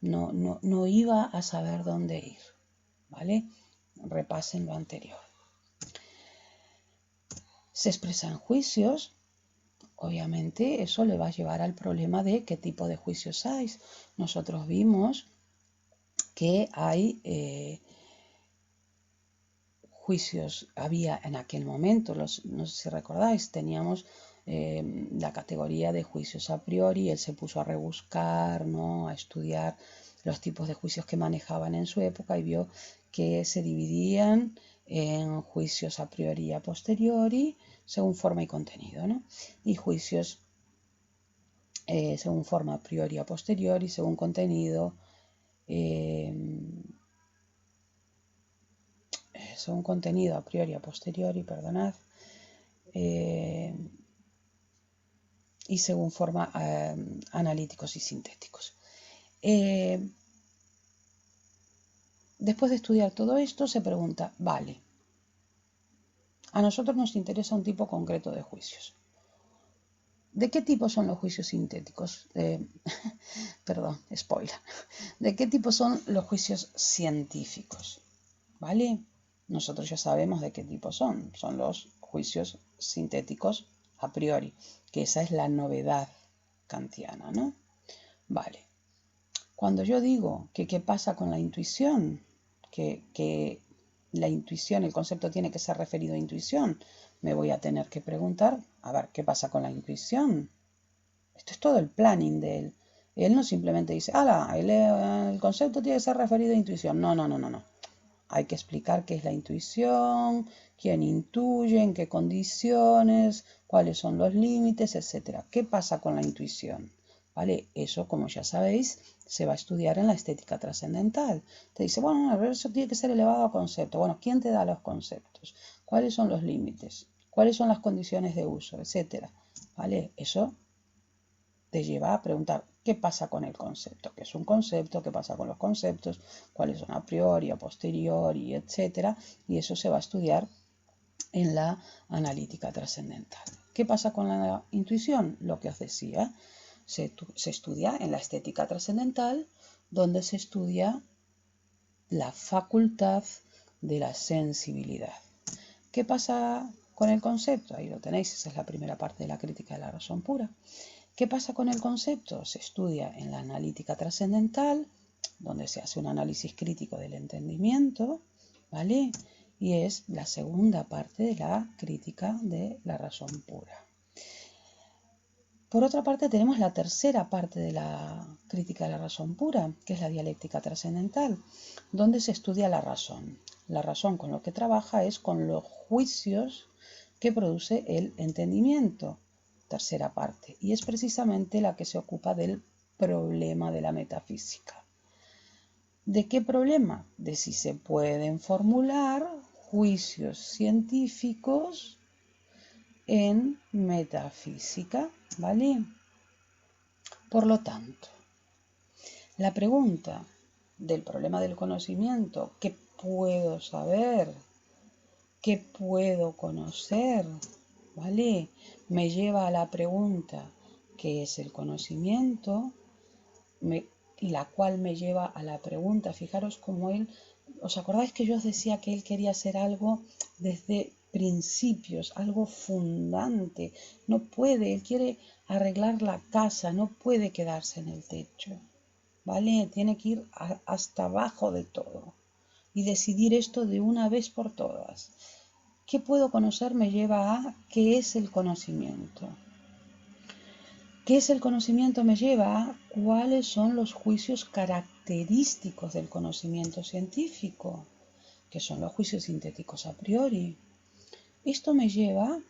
no iba a saber dónde ir, ¿vale? Repasen lo anterior. Se expresan juicios. Obviamente eso le va a llevar al problema de qué tipo de juicios hay. Nosotros vimos que hay juicios, había en aquel momento, no sé si recordáis, teníamos la categoría de juicios a priori, él se puso a rebuscar, ¿no?, a estudiar los tipos de juicios que manejaban en su época y vio que se dividían en juicios a priori y a posteriori, según forma y contenido, ¿no? Y juicios según forma a priori y a posteriori, según contenido, según contenido a priori y a posteriori, perdonad, y según forma analíticos y sintéticos. Después de estudiar todo esto, se pregunta, vale, a nosotros nos interesa un tipo concreto de juicios. ¿De qué tipo son los juicios sintéticos? Perdón, spoiler. ¿De qué tipo son los juicios científicos? ¿Vale? Nosotros ya sabemos de qué tipo son. Son los juicios sintéticos a priori, que esa es la novedad kantiana, ¿no? Vale. Cuando yo digo que qué pasa con la intuición, que la intuición, el concepto tiene que ser referido a intuición, me voy a tener que preguntar, a ver, ¿qué pasa con la intuición? Esto es todo el planning de él. Él no simplemente dice, el concepto tiene que ser referido a intuición. No. Hay que explicar qué es la intuición, quién intuye, en qué condiciones, cuáles son los límites, etc. ¿Qué pasa con la intuición? ¿Vale? Eso, como ya sabéis, se va a estudiar en la estética trascendental. Te dice, bueno, a ver, eso tiene que ser elevado a concepto. Bueno, ¿quién te da los conceptos? ¿Cuáles son los límites? ¿Cuáles son las condiciones de uso? Etcétera. ¿Vale? Eso te lleva a preguntar qué pasa con el concepto, qué es un concepto, qué pasa con los conceptos, cuáles son a priori, a posteriori, etcétera, y eso se va a estudiar en la analítica trascendental. ¿Qué pasa con la intuición? Lo que os decía, se estudia en la estética trascendental, donde se estudia la facultad de la sensibilidad. ¿Qué pasa con el concepto? Ahí lo tenéis, esa es la primera parte de la crítica de la razón pura. ¿Qué pasa con el concepto? Se estudia en la analítica trascendental, donde se hace un análisis crítico del entendimiento, ¿vale? Y es la segunda parte de la crítica de la razón pura. Por otra parte, tenemos la tercera parte de la crítica de la razón pura, que es la dialéctica trascendental, donde se estudia la razón. La razón con lo que trabaja es con los juicios que produce el entendimiento. Tercera parte, y es precisamente la que se ocupa del problema de la metafísica. ¿De qué problema? De si se pueden formular juicios científicos en metafísica, ¿vale? Por lo tanto, la pregunta del problema del conocimiento, ¿qué puedo saber? ¿Qué puedo conocer? ¿Vale? Me lleva a la pregunta, ¿qué es el conocimiento? Y la cual me lleva a la pregunta, fijaros cómo él, ¿os acordáis que yo os decía que él quería hacer algo desde principios, algo fundante? No puede, él quiere arreglar la casa, no puede quedarse en el techo, ¿vale? Tiene que ir hasta abajo de todo y decidir esto de una vez por todas. ¿Qué puedo conocer? Me lleva a ¿qué es el conocimiento? ¿Qué es el conocimiento? Me lleva a cuáles son los juicios característicos del conocimiento científico, que son los juicios sintéticos a priori. Esto me lleva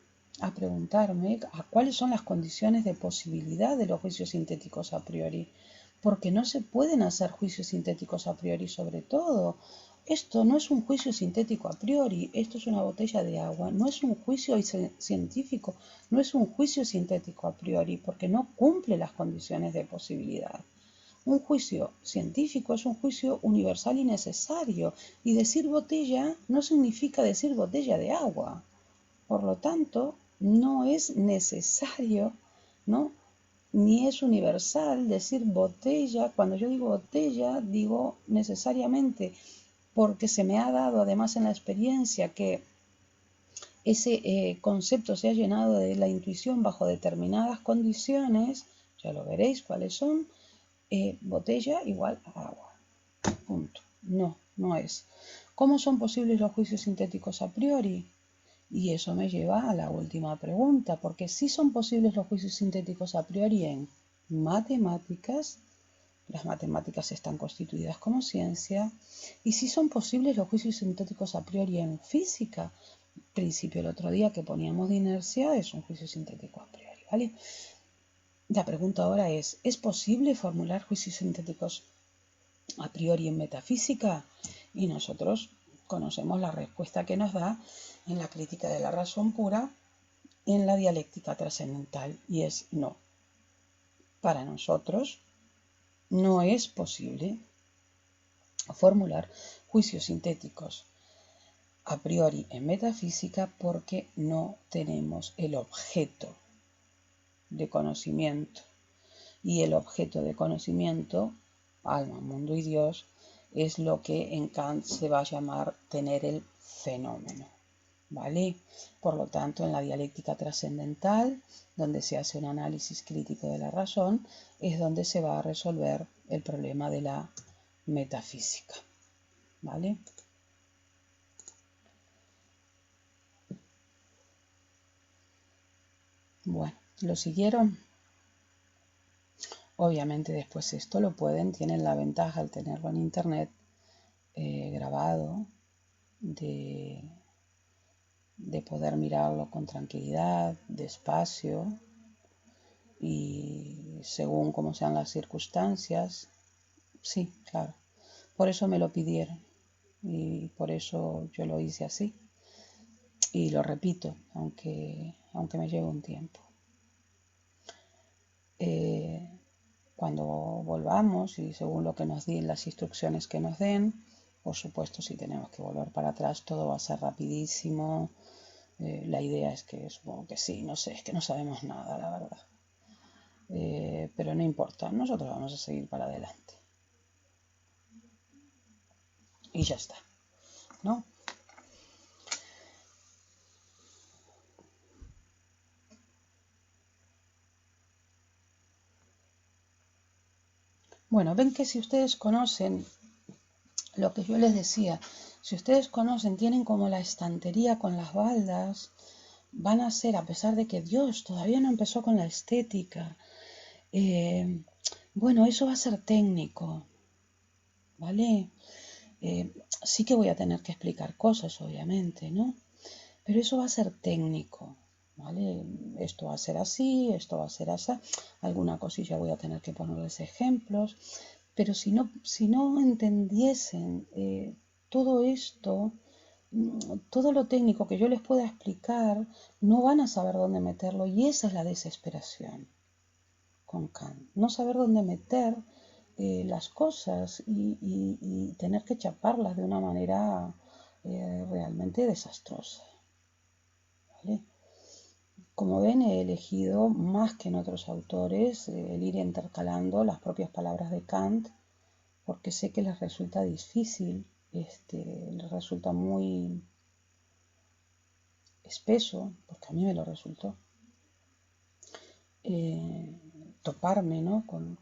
a preguntarme a cuáles son las condiciones de posibilidad de los juicios sintéticos a priori, porque no se pueden hacer juicios sintéticos a priori sobre todo. Esto no es un juicio sintético a priori, esto es una botella de agua, no es un juicio científico, no es un juicio sintético a priori, porque no cumple las condiciones de posibilidad. Un juicio científico es un juicio universal y necesario, y decir botella no significa decir botella de agua. Por lo tanto, no es necesario, ¿no? Ni es universal decir botella. Cuando yo digo botella, digo necesariamente porque se me ha dado además en la experiencia que ese concepto se ha llenado de la intuición bajo determinadas condiciones, ya lo veréis cuáles son, botella igual a agua. Punto. No, no es. ¿Cómo son posibles los juicios sintéticos a priori? Y eso me lleva a la última pregunta, porque sí son posibles los juicios sintéticos a priori en matemáticas, las matemáticas están constituidas como ciencia, y sí son posibles los juicios sintéticos a priori en física. Principio el otro día que poníamos de inercia es un juicio sintético a priori, ¿vale? La pregunta ahora ¿es posible formular juicios sintéticos a priori en metafísica? Y nosotros conocemos la respuesta que nos da en la crítica de la razón pura, en la dialéctica trascendental, y es no. Para nosotros no es posible formular juicios sintéticos a priori en metafísica porque no tenemos el objeto de conocimiento. Y el objeto de conocimiento, alma, mundo y Dios, es lo que en Kant se va a llamar tener el fenómeno. ¿Vale? Por lo tanto, en la dialéctica trascendental, donde se hace un análisis crítico de la razón, es donde se va a resolver el problema de la metafísica. ¿Vale? Bueno, ¿lo siguieron? Obviamente después esto lo tienen la ventaja al tenerlo en internet grabado, de poder mirarlo con tranquilidad, despacio y según como sean las circunstancias. Sí, claro. Por eso me lo pidieron y por eso yo lo hice así. Y lo repito, aunque me lleve un tiempo. Cuando volvamos y según lo que nos den, las instrucciones que nos den, por supuesto, si tenemos que volver para atrás, todo va a ser rapidísimo. La idea es que supongo que sí, no sé, es que no sabemos nada, la verdad. Pero no importa, nosotros vamos a seguir para adelante. Y ya está, ¿no? Bueno, ven que si ustedes conocen lo que yo les decía, si ustedes conocen, tienen como la estantería con las baldas, van a ser, a pesar de que Dios todavía no empezó con la estética, bueno, eso va a ser técnico, ¿vale? Sí que voy a tener que explicar cosas, obviamente, ¿no? Pero eso va a ser técnico, ¿vale? Esto va a ser así, esto va a ser así. Alguna cosilla voy a tener que ponerles ejemplos. Pero si no entendiesen todo esto, todo lo técnico que yo les pueda explicar, no van a saber dónde meterlo. Y esa es la desesperación con Kant. No saber dónde meter las cosas y tener que chaparlas de una manera realmente desastrosa. ¿Vale? Como ven, he elegido más que en otros autores el ir intercalando las propias palabras de Kant, porque sé que les resulta difícil, les resulta muy espeso, porque a mí me lo resultó, toparme, ¿no? con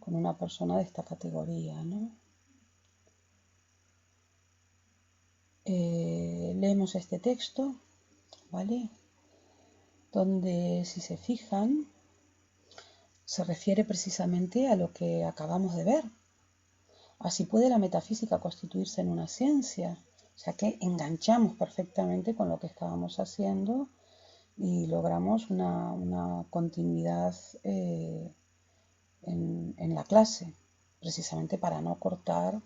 una persona de esta categoría, ¿no? Leemos este texto, ¿vale? Donde, si se fijan, se refiere precisamente a lo que acabamos de ver. Así puede la metafísica constituirse en una ciencia, O sea que enganchamos perfectamente con lo que estábamos haciendo y logramos una continuidad en la clase, precisamente para no cortar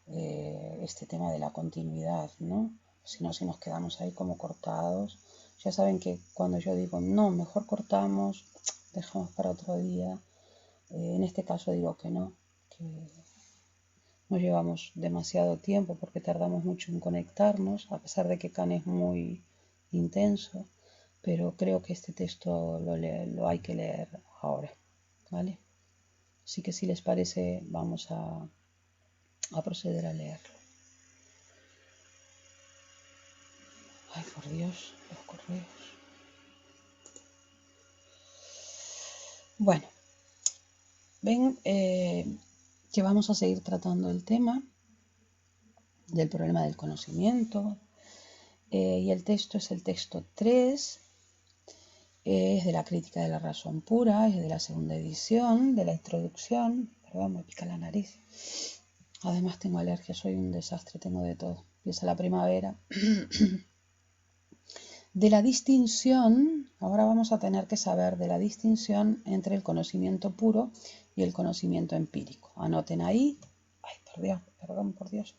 este tema de la continuidad, ¿no? Si no, si nos quedamos ahí como cortados. Ya saben que cuando yo digo, no, mejor cortamos, dejamos para otro día, en este caso digo que no, que no llevamos demasiado tiempo porque tardamos mucho en conectarnos, a pesar de que Khan es muy intenso, pero creo que este texto lo hay que leer ahora, ¿vale? Así que si les parece, vamos a proceder a leerlo. Ay, por Dios, los correos. Bueno, ven que vamos a seguir tratando el tema del problema del conocimiento. Y el texto es el texto 3, es de la crítica de la razón pura, es de la segunda edición, de la introducción. Perdón, me pica la nariz. Además tengo alergia, soy un desastre, tengo de todo. Empieza la primavera. De la distinción, ahora vamos a tener que saber de la distinción entre el conocimiento puro y el conocimiento empírico. Anoten ahí. Ay, perdón, por Dios.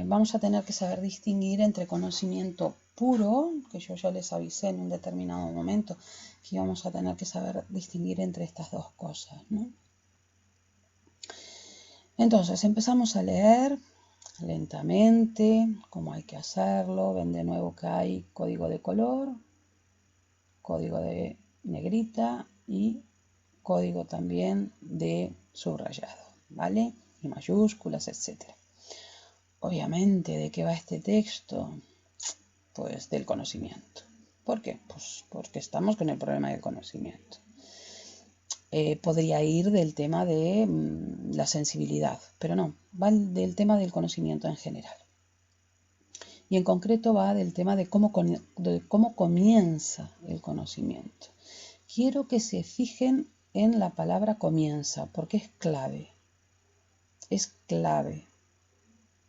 Vamos a tener que saber distinguir entre conocimiento puro, que yo ya les avisé en un determinado momento, que íbamos a tener que saber distinguir entre estas dos cosas, ¿no? Entonces, empezamos a leer lentamente, cómo hay que hacerlo. Ven de nuevo que hay código de color, código de negrita y código también de subrayado, ¿vale? Y mayúsculas, etcétera. Obviamente, ¿de qué va este texto? Pues del conocimiento. ¿Por qué? Pues porque estamos con el problema del conocimiento. Podría ir del tema de la sensibilidad, pero no, va del tema del conocimiento en general. Y en concreto va del tema de cómo comienza el conocimiento. Quiero que se fijen en la palabra comienza, porque es clave. Es clave.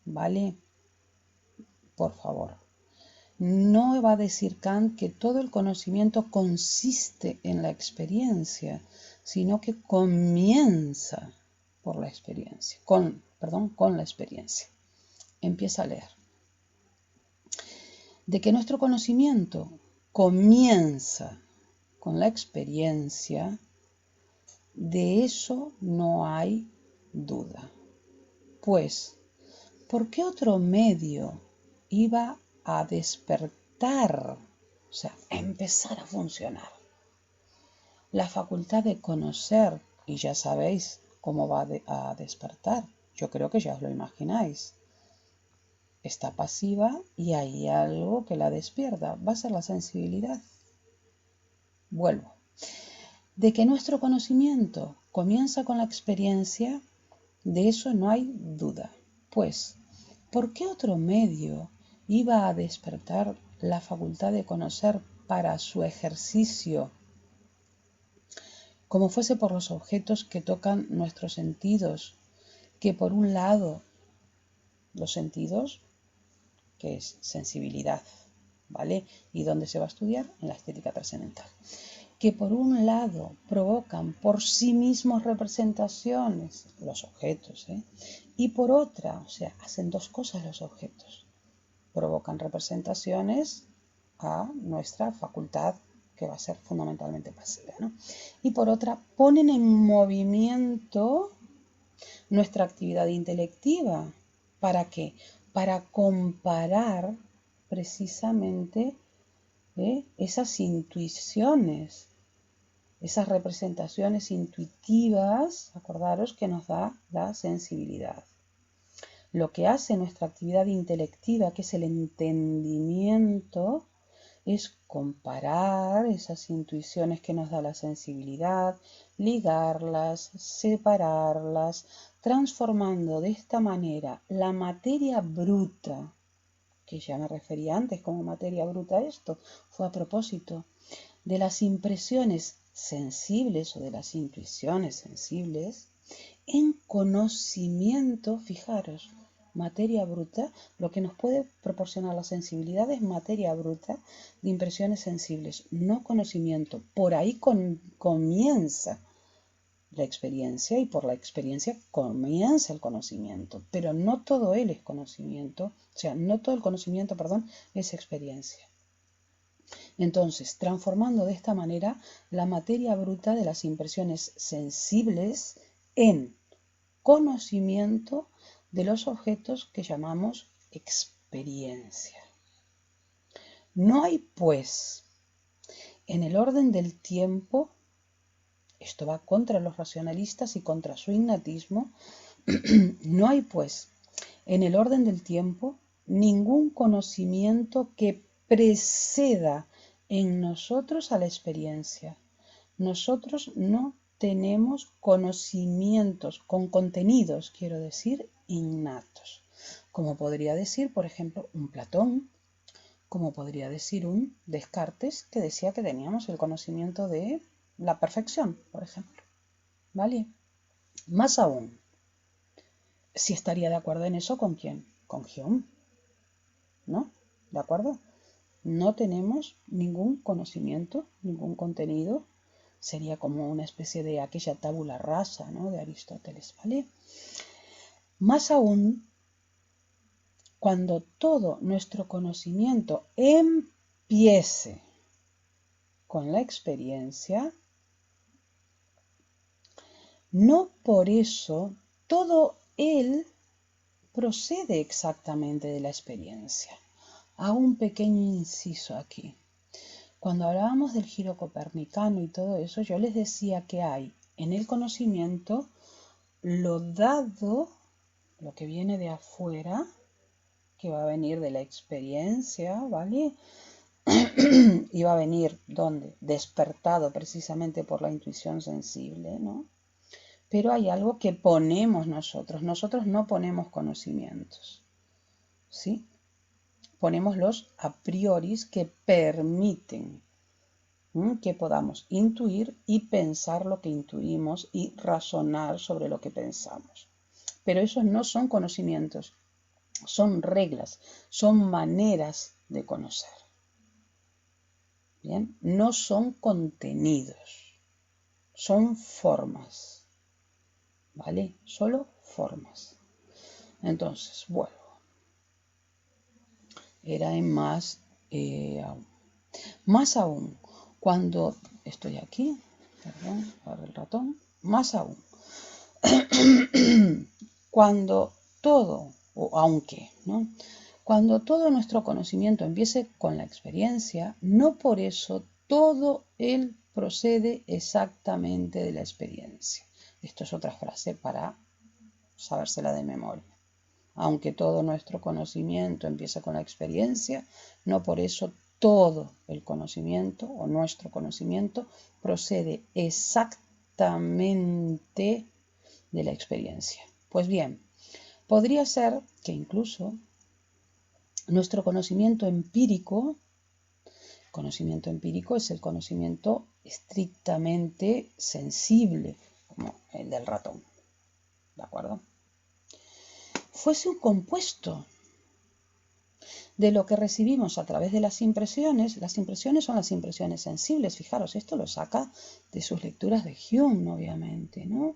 ¿Vale? Por favor. No va a decir Kant que todo el conocimiento consiste en la experiencia, sino que comienza por la experiencia, con la experiencia. Empieza a leer. De que nuestro conocimiento comienza con la experiencia, de eso no hay duda. Pues, ¿por qué otro medio iba a despertar, o sea, a empezar a funcionar la facultad de conocer? Y ya sabéis cómo va a despertar. Yo creo que ya os lo imagináis. Está pasiva y hay algo que la despierta. Va a ser la sensibilidad. Vuelvo. De que nuestro conocimiento comienza con la experiencia, de eso no hay duda. Pues, ¿por qué otro medio iba a despertar la facultad de conocer para su ejercicio, como fuese por los objetos que tocan nuestros sentidos, que por un lado, los sentidos, que es sensibilidad, ¿vale? ¿Y dónde se va a estudiar? En la estética trascendental. Que por un lado provocan por sí mismos representaciones, los objetos, y por otra, o sea, hacen dos cosas los objetos. Provocan representaciones a nuestra facultad, que va a ser fundamentalmente pasiva, ¿no? Y por otra, ponen en movimiento nuestra actividad intelectiva. ¿Para qué? Para comparar precisamente esas intuiciones, esas representaciones intuitivas, acordaros que nos da la sensibilidad. Lo que hace nuestra actividad intelectiva, que es el entendimiento, es comparar esas intuiciones que nos da la sensibilidad, ligarlas, separarlas, transformando de esta manera la materia bruta, que ya me refería antes como materia bruta a esto, fue a propósito de las impresiones sensibles o de las intuiciones sensibles, en conocimiento, fijaros, materia bruta, lo que nos puede proporcionar la sensibilidad es materia bruta de impresiones sensibles, no conocimiento. Por ahí comienza la experiencia y por la experiencia comienza el conocimiento, pero no todo él es conocimiento, o sea, no todo el conocimiento, perdón, es experiencia. Entonces, transformando de esta manera la materia bruta de las impresiones sensibles en conocimiento de los objetos que llamamos experiencia. No hay, pues, en el orden del tiempo, esto va contra los racionalistas y contra su innatismo, no hay, pues, en el orden del tiempo ningún conocimiento que preceda en nosotros a la experiencia. Nosotros no tenemos conocimientos con contenidos, quiero decir, innatos. Como podría decir, por ejemplo, un Platón, como podría decir un Descartes, que decía que teníamos el conocimiento de la perfección, por ejemplo. ¿Vale? Más aún, si estaría de acuerdo en eso, ¿con quién? Con Hume, ¿no? ¿De acuerdo? No tenemos ningún conocimiento, ningún contenido. Sería como una especie de aquella tabula rasa, ¿no? De Aristóteles, ¿vale? Más aún, cuando todo nuestro conocimiento empiece con la experiencia, no por eso todo él procede exactamente de la experiencia. Hago un pequeño inciso aquí. Cuando hablábamos del giro copernicano y todo eso, yo les decía que hay en el conocimiento lo dado, lo que viene de afuera, que va a venir de la experiencia, ¿vale? Y va a venir, ¿dónde? Despertado precisamente por la intuición sensible, ¿no? Pero hay algo que ponemos nosotros. Nosotros no ponemos conocimientos, ¿sí? Ponemos los a priori que permiten que podamos intuir y pensar lo que intuimos y razonar sobre lo que pensamos. Pero esos no son conocimientos, son reglas, son maneras de conocer. Bien, no son contenidos, son formas, ¿vale? Solo formas. Entonces, vuelvo. Era en más aún. Más aún, cuando estoy aquí, perdón, ahora el ratón, más aún, cuando todo, o aunque, ¿no? Cuando todo nuestro conocimiento empiece con la experiencia, no por eso todo él procede exactamente de la experiencia. Esto es otra frase para sabérsela de memoria. Aunque todo nuestro conocimiento empiece con la experiencia, no por eso todo el conocimiento o nuestro conocimiento procede exactamente de la experiencia. Pues bien, podría ser que incluso nuestro conocimiento empírico es el conocimiento estrictamente sensible, como el del ratón, ¿de acuerdo? Fuese un compuesto de lo que recibimos a través de las impresiones son las impresiones sensibles, fijaros, esto lo saca de sus lecturas de Hume, obviamente, ¿no?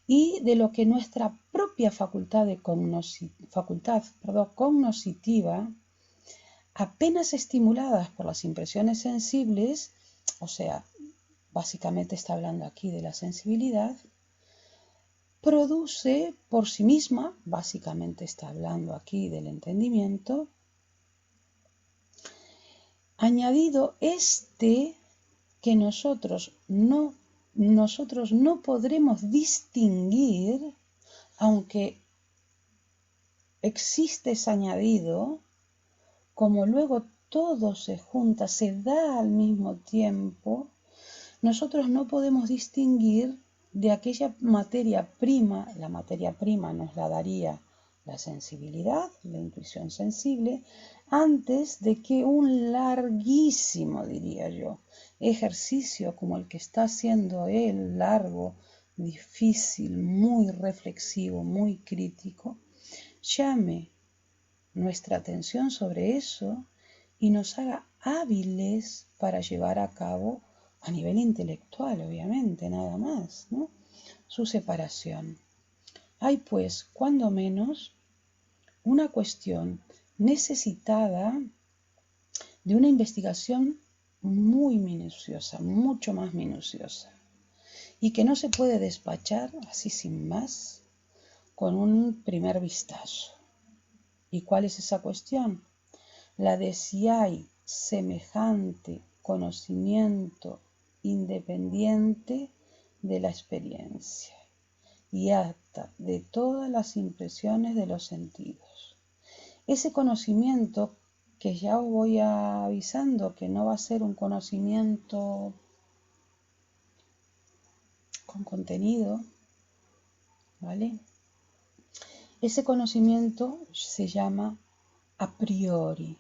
Y de lo que nuestra propia facultad cognoscitiva, apenas estimuladas por las impresiones sensibles, o sea, básicamente está hablando aquí de la sensibilidad, produce por sí misma, básicamente está hablando aquí del entendimiento, añadido que nosotros no podremos distinguir, aunque existe ese añadido, como luego todo se junta, se da al mismo tiempo, nosotros no podemos distinguir de aquella materia prima, la materia prima nos la daría la sensibilidad, la intuición sensible, antes de que un larguísimo, diría yo, ejercicio como el que está haciendo él, largo, difícil, muy reflexivo, muy crítico, llame nuestra atención sobre eso y nos haga hábiles para llevar a cabo a nivel intelectual, obviamente, nada más, ¿no? Su separación. Hay pues, cuando menos, una cuestión necesitada de una investigación muy minuciosa, mucho más minuciosa, y que no se puede despachar así sin más con un primer vistazo. ¿Y cuál es esa cuestión? La de si hay semejante conocimiento independiente de la experiencia y hasta de todas las impresiones de los sentidos. Ese conocimiento que ya os voy avisando que no va a ser un conocimiento con contenido, ¿vale? Ese conocimiento se llama a priori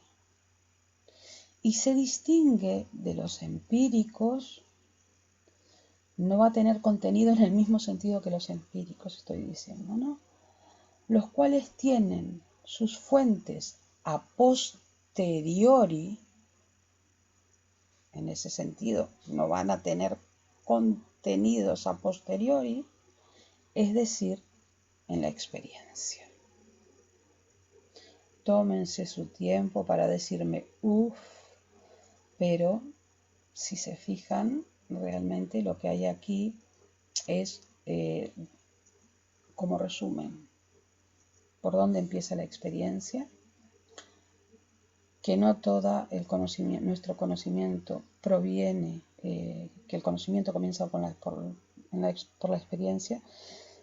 y se distingue de los empíricos. No va a tener contenido en el mismo sentido que los empíricos, estoy diciendo, ¿no? Los cuales tienen sus fuentes a posteriori. En ese sentido, no van a tener contenidos a posteriori, es decir, en la experiencia. Tómense su tiempo para decirme uff, pero si se fijan, realmente lo que hay aquí es como resumen, por dónde empieza la experiencia, que no todo el conocimiento, nuestro conocimiento proviene, que el conocimiento comienza por la experiencia,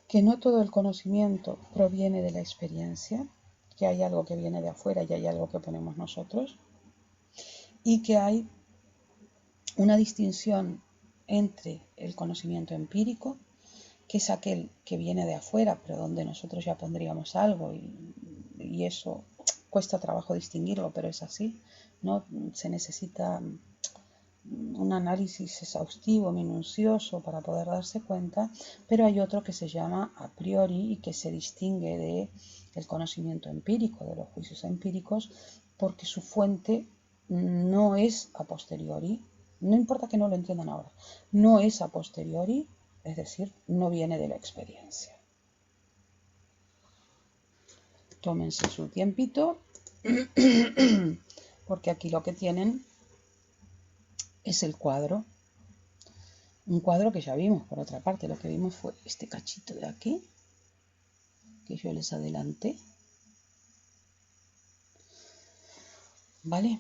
que no todo el conocimiento proviene de la experiencia, que hay algo que viene de afuera y hay algo que ponemos nosotros, y que hay una distinción entre el conocimiento empírico, que es aquel que viene de afuera, pero donde nosotros ya pondríamos algo y eso cuesta trabajo distinguirlo, pero es así, ¿no? Se necesita un análisis exhaustivo, minucioso para poder darse cuenta, pero hay otro que se llama a priori y que se distingue del conocimiento empírico, de los juicios empíricos, porque su fuente no es a posteriori, no importa que no lo entiendan ahora, no es a posteriori, es decir, no viene de la experiencia. Tómense su tiempito, porque aquí lo que tienen es el cuadro. Un cuadro que ya vimos, por otra parte, lo que vimos fue este cachito de aquí, que yo les adelanté. ¿Vale?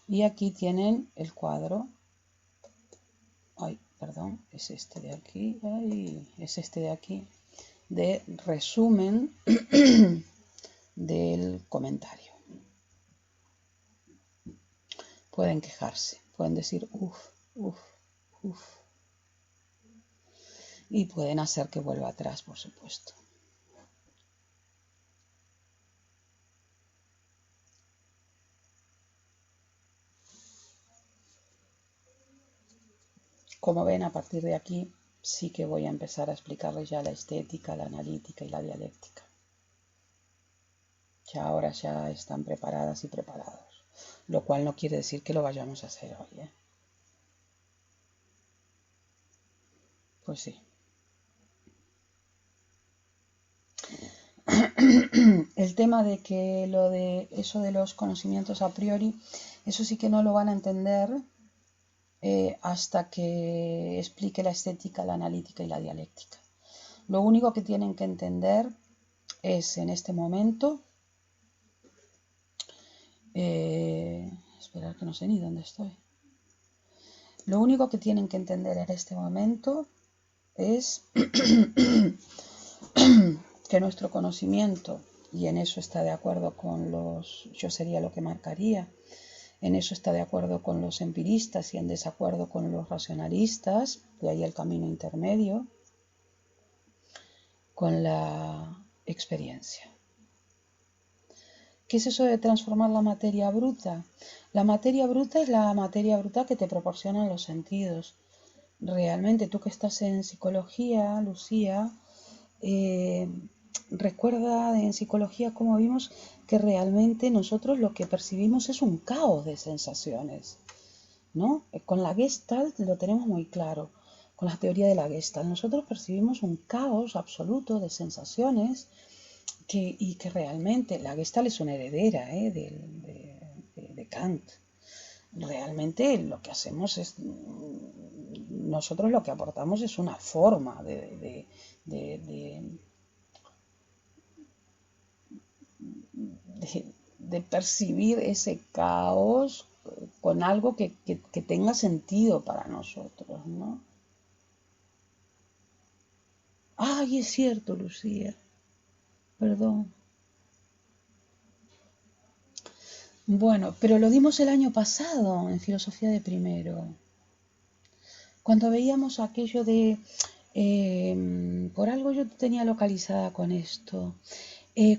Y aquí tienen el cuadro. Ay, perdón, es este de aquí. Ay, es este de aquí. De resumen del comentario. Pueden quejarse, pueden decir uff, uff, uff. Y pueden hacer que vuelva atrás, por supuesto. Como ven, a partir de aquí sí que voy a empezar a explicarles ya la estética, la analítica y la dialéctica. Ya ahora ya están preparadas y preparados, lo cual no quiere decir que lo vayamos a hacer hoy, ¿eh? Pues sí. El tema de que lo de eso de los conocimientos a priori, eso sí que no lo van a entender hasta que explique la estética, la analítica y la dialéctica. Lo único que tienen que entender es en este momento, esperar que no sé ni dónde estoy. Lo único que tienen que entender en este momento es que nuestro conocimiento, y en eso está de acuerdo con yo sería lo que marcaría, en eso está de acuerdo con los empiristas y en desacuerdo con los racionalistas, de ahí el camino intermedio, con la experiencia. ¿Qué es eso de transformar la materia bruta? La materia bruta es la materia bruta que te proporcionan los sentidos. Realmente tú que estás en psicología, Lucía, recuerda en psicología cómo vimos que realmente nosotros lo que percibimos es un caos de sensaciones, ¿no? Con la Gestalt lo tenemos muy claro, con la teoría de la Gestalt. Nosotros percibimos un caos absoluto de sensaciones y que realmente la Gestalt es una heredera de Kant. Realmente lo que hacemos es, nosotros lo que aportamos es una forma de percibir ese caos con algo que tenga sentido para nosotros, ¿no? Ay, es cierto, Lucía, perdón. Bueno, pero lo dimos el año pasado en filosofía de primero, cuando veíamos aquello de, por algo yo te tenía localizada con esto,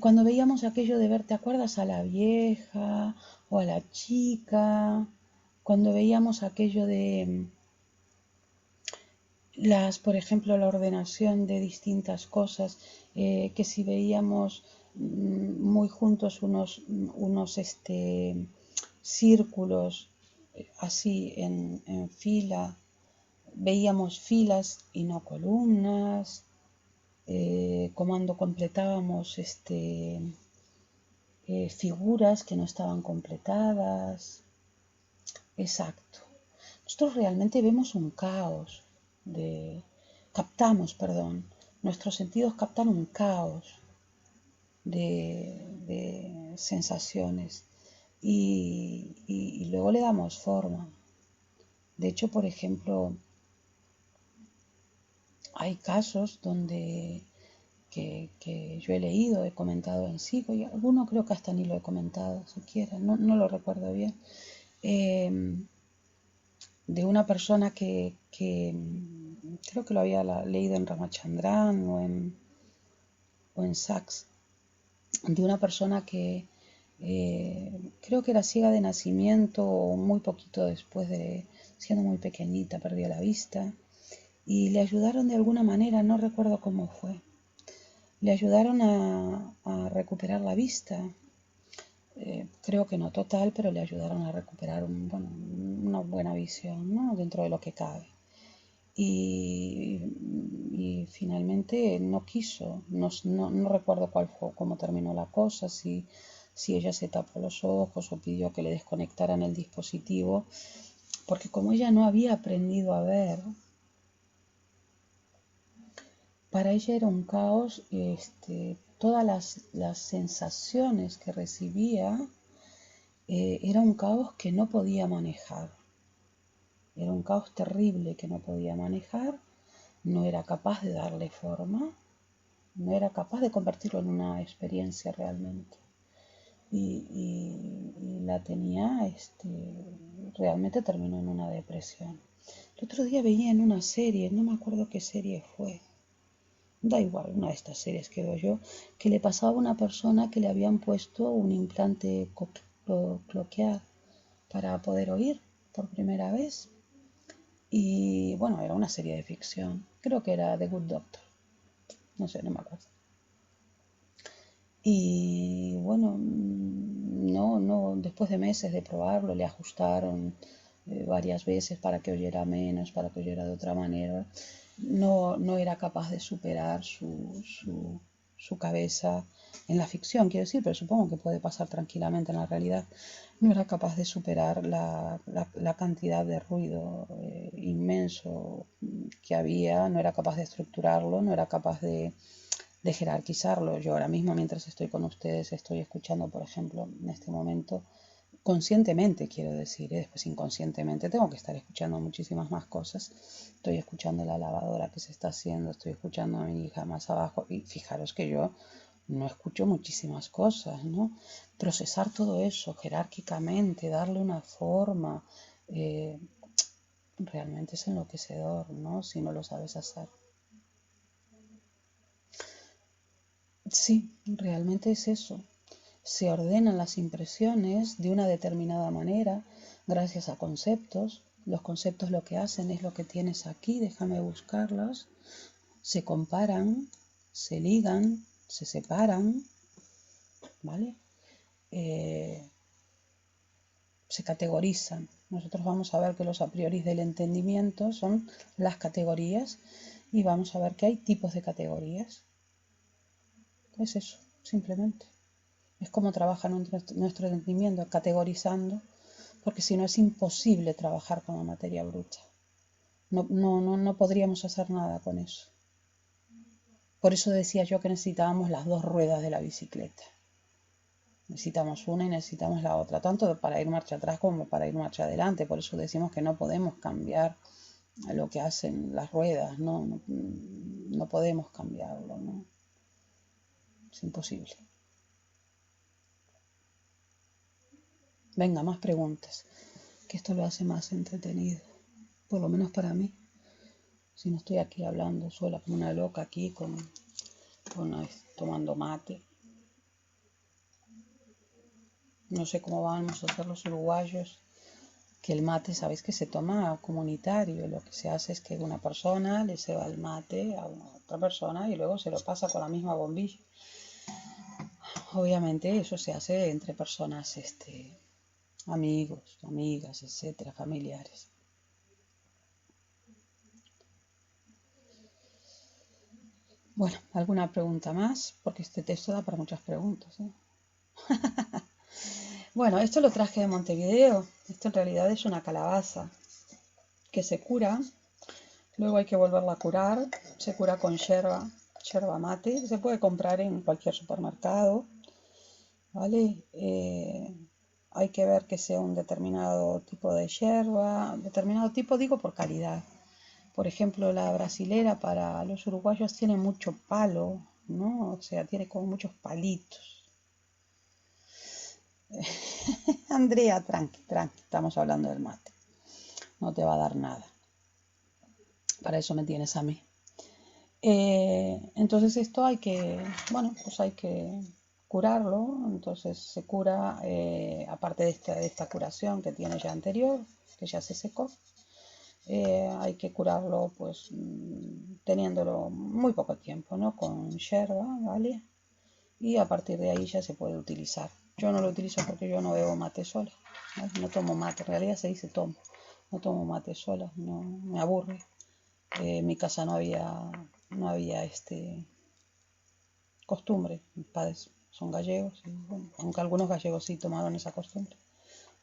cuando veíamos aquello de ver, ¿te acuerdas a la vieja o a la chica? Cuando veíamos aquello de por ejemplo, la ordenación de distintas cosas, que si veíamos muy juntos unos círculos así en fila, veíamos filas y no columnas, cuando completábamos figuras que no estaban completadas. Exacto. Nosotros realmente vemos un caos perdón, nuestros sentidos captan un caos de sensaciones y luego le damos forma. De hecho, por ejemplo, hay casos donde que yo he leído, he comentado en sí, y alguno creo que hasta ni lo he comentado siquiera, no lo recuerdo bien, de una persona que creo que lo había leído en Ramachandran o en Sachs, de una persona que creo que era ciega de nacimiento o muy poquito después de, siendo muy pequeñita, perdió la vista y le ayudaron de alguna manera, no recuerdo cómo fue, le ayudaron a recuperar la vista. Creo que no total, pero le ayudaron a recuperar una buena visión, ¿no? Dentro de lo que cabe. Y finalmente no quiso, no recuerdo cuál fue, cómo terminó la cosa, si ella se tapó los ojos o pidió que le desconectaran el dispositivo, porque como ella no había aprendido a ver, para ella era un caos, todas las sensaciones que recibía, era un caos que no podía manejar, era un caos terrible que no podía manejar, no era capaz de darle forma, no era capaz de convertirlo en una experiencia realmente. Y la tenía, realmente terminó en una depresión. El otro día veía en una serie, no me acuerdo qué serie fue, da igual, una de estas series que veo yo, que le pasaba a una persona que le habían puesto un implante cloquear para poder oír por primera vez. Y bueno, era una serie de ficción, creo que era The Good Doctor, no sé, no me acuerdo. Y bueno, después de meses de probarlo, le ajustaron varias veces para que oyera menos, para que oyera de otra manera. No era capaz de superar su cabeza en la ficción, quiero decir, pero supongo que puede pasar tranquilamente en la realidad. No era capaz de superar la cantidad de ruido inmenso que había, no era capaz de estructurarlo, no era capaz de jerarquizarlo. Yo ahora mismo, mientras estoy con ustedes, estoy escuchando, por ejemplo, en este momento, conscientemente quiero decir, después inconscientemente, tengo que estar escuchando muchísimas más cosas. Estoy escuchando la lavadora que se está haciendo, estoy escuchando a mi hija más abajo y fijaros que yo no escucho muchísimas cosas, ¿no? Procesar todo eso jerárquicamente, darle una forma, eh, realmente es enloquecedor, ¿no? Si no lo sabes hacer. Sí, realmente es eso. Se ordenan las impresiones de una determinada manera gracias a conceptos. Los conceptos lo que hacen es lo que tienes aquí, déjame buscarlos. Se comparan, se ligan, se separan, ¿vale? Se categorizan. Nosotros vamos a ver que los a priori del entendimiento son las categorías y vamos a ver que hay tipos de categorías. Es eso, simplemente. Es como trabaja nuestro entendimiento, categorizando, porque si no es imposible trabajar con la materia bruta. No podríamos hacer nada con eso. Por eso decía yo que necesitábamos las dos ruedas de la bicicleta. Necesitamos una y necesitamos la otra, tanto para ir marcha atrás como para ir marcha adelante. Por eso decimos que no podemos cambiar lo que hacen las ruedas, no podemos cambiarlo, ¿no? Es imposible. Venga, más preguntas, que esto lo hace más entretenido, por lo menos para mí. Si no estoy aquí hablando sola como una loca aquí tomando mate. No sé cómo vamos a hacer los uruguayos, que el mate, sabéis que se toma comunitario. Lo que se hace es que una persona le ceba el mate a otra persona y luego se lo pasa con la misma bombilla. Obviamente eso se hace entre personas, amigos, amigas, etcétera, familiares. Bueno, ¿alguna pregunta más? Porque este texto da para muchas preguntas, ¿eh? Bueno, esto lo traje de Montevideo. Esto en realidad es una calabaza que se cura. Luego hay que volverla a curar. Se cura con yerba mate. Se puede comprar en cualquier supermercado, ¿vale? Hay que ver que sea un determinado tipo de yerba. Determinado tipo digo por calidad. Por ejemplo, la brasilera para los uruguayos tiene mucho palo, ¿no? O sea, tiene como muchos palitos. Andrea, tranqui, estamos hablando del mate. No te va a dar nada. Para eso me tienes a mí. Entonces esto hay que, pues hay que curarlo. Entonces se cura, aparte de esta curación que tiene ya anterior, que ya se secó, hay que curarlo pues teniéndolo muy poco tiempo, ¿no? Con yerba, ¿vale? Y a partir de ahí ya se puede utilizar. Yo no lo utilizo porque yo no bebo mate sola, ¿vale? No tomo mate, en realidad se dice tomo. No tomo mate sola, no, me aburre. En mi casa no había costumbre. Mis padres son gallegos, y, bueno, aunque algunos gallegos sí tomaron esa costumbre,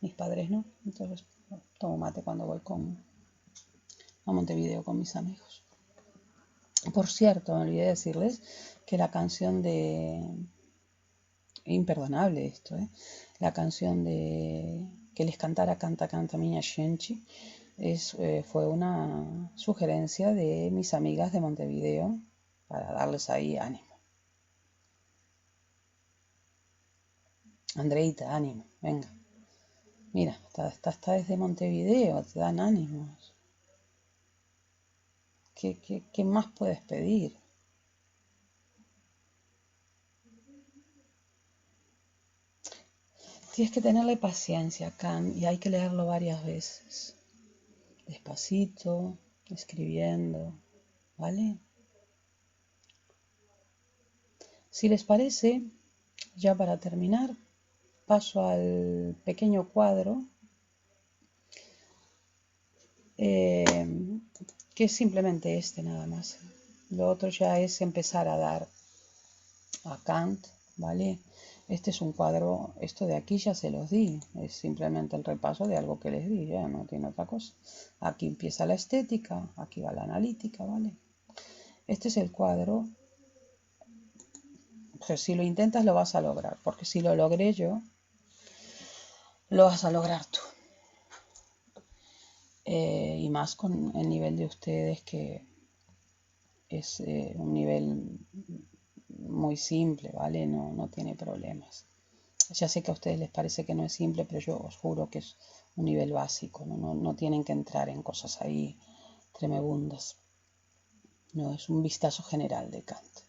mis padres no. Entonces tomo mate cuando voy a Montevideo con mis amigos. Por cierto, me olvidé decirles que la canción de... Imperdonable esto, ¿eh? La canción de que les cantara Canta Canta Miña Xenchi fue una sugerencia de mis amigas de Montevideo para darles ahí ánimo. Andreita, ánimo, venga. Mira, está desde Montevideo, te dan ánimos. ¿Qué más puedes pedir? Tienes que tenerle paciencia, Can, y hay que leerlo varias veces. Despacito, escribiendo, ¿vale? Si les parece, ya para terminar, paso al pequeño cuadro, que es simplemente nada más. Lo otro ya es empezar a dar a Kant, ¿vale? Este es un cuadro, esto de aquí ya se los di, es simplemente el repaso de algo que les di, ya no tiene otra cosa. Aquí empieza la estética, aquí va la analítica, ¿vale? Este es el cuadro. Pues si lo intentas lo vas a lograr, porque si lo logré yo, lo vas a lograr tú. Y más con el nivel de ustedes, que es un nivel muy simple, ¿vale? No tiene problemas. Ya sé que a ustedes les parece que no es simple, pero yo os juro que es un nivel básico, no tienen que entrar en cosas ahí tremebundas. No, es un vistazo general de Kant.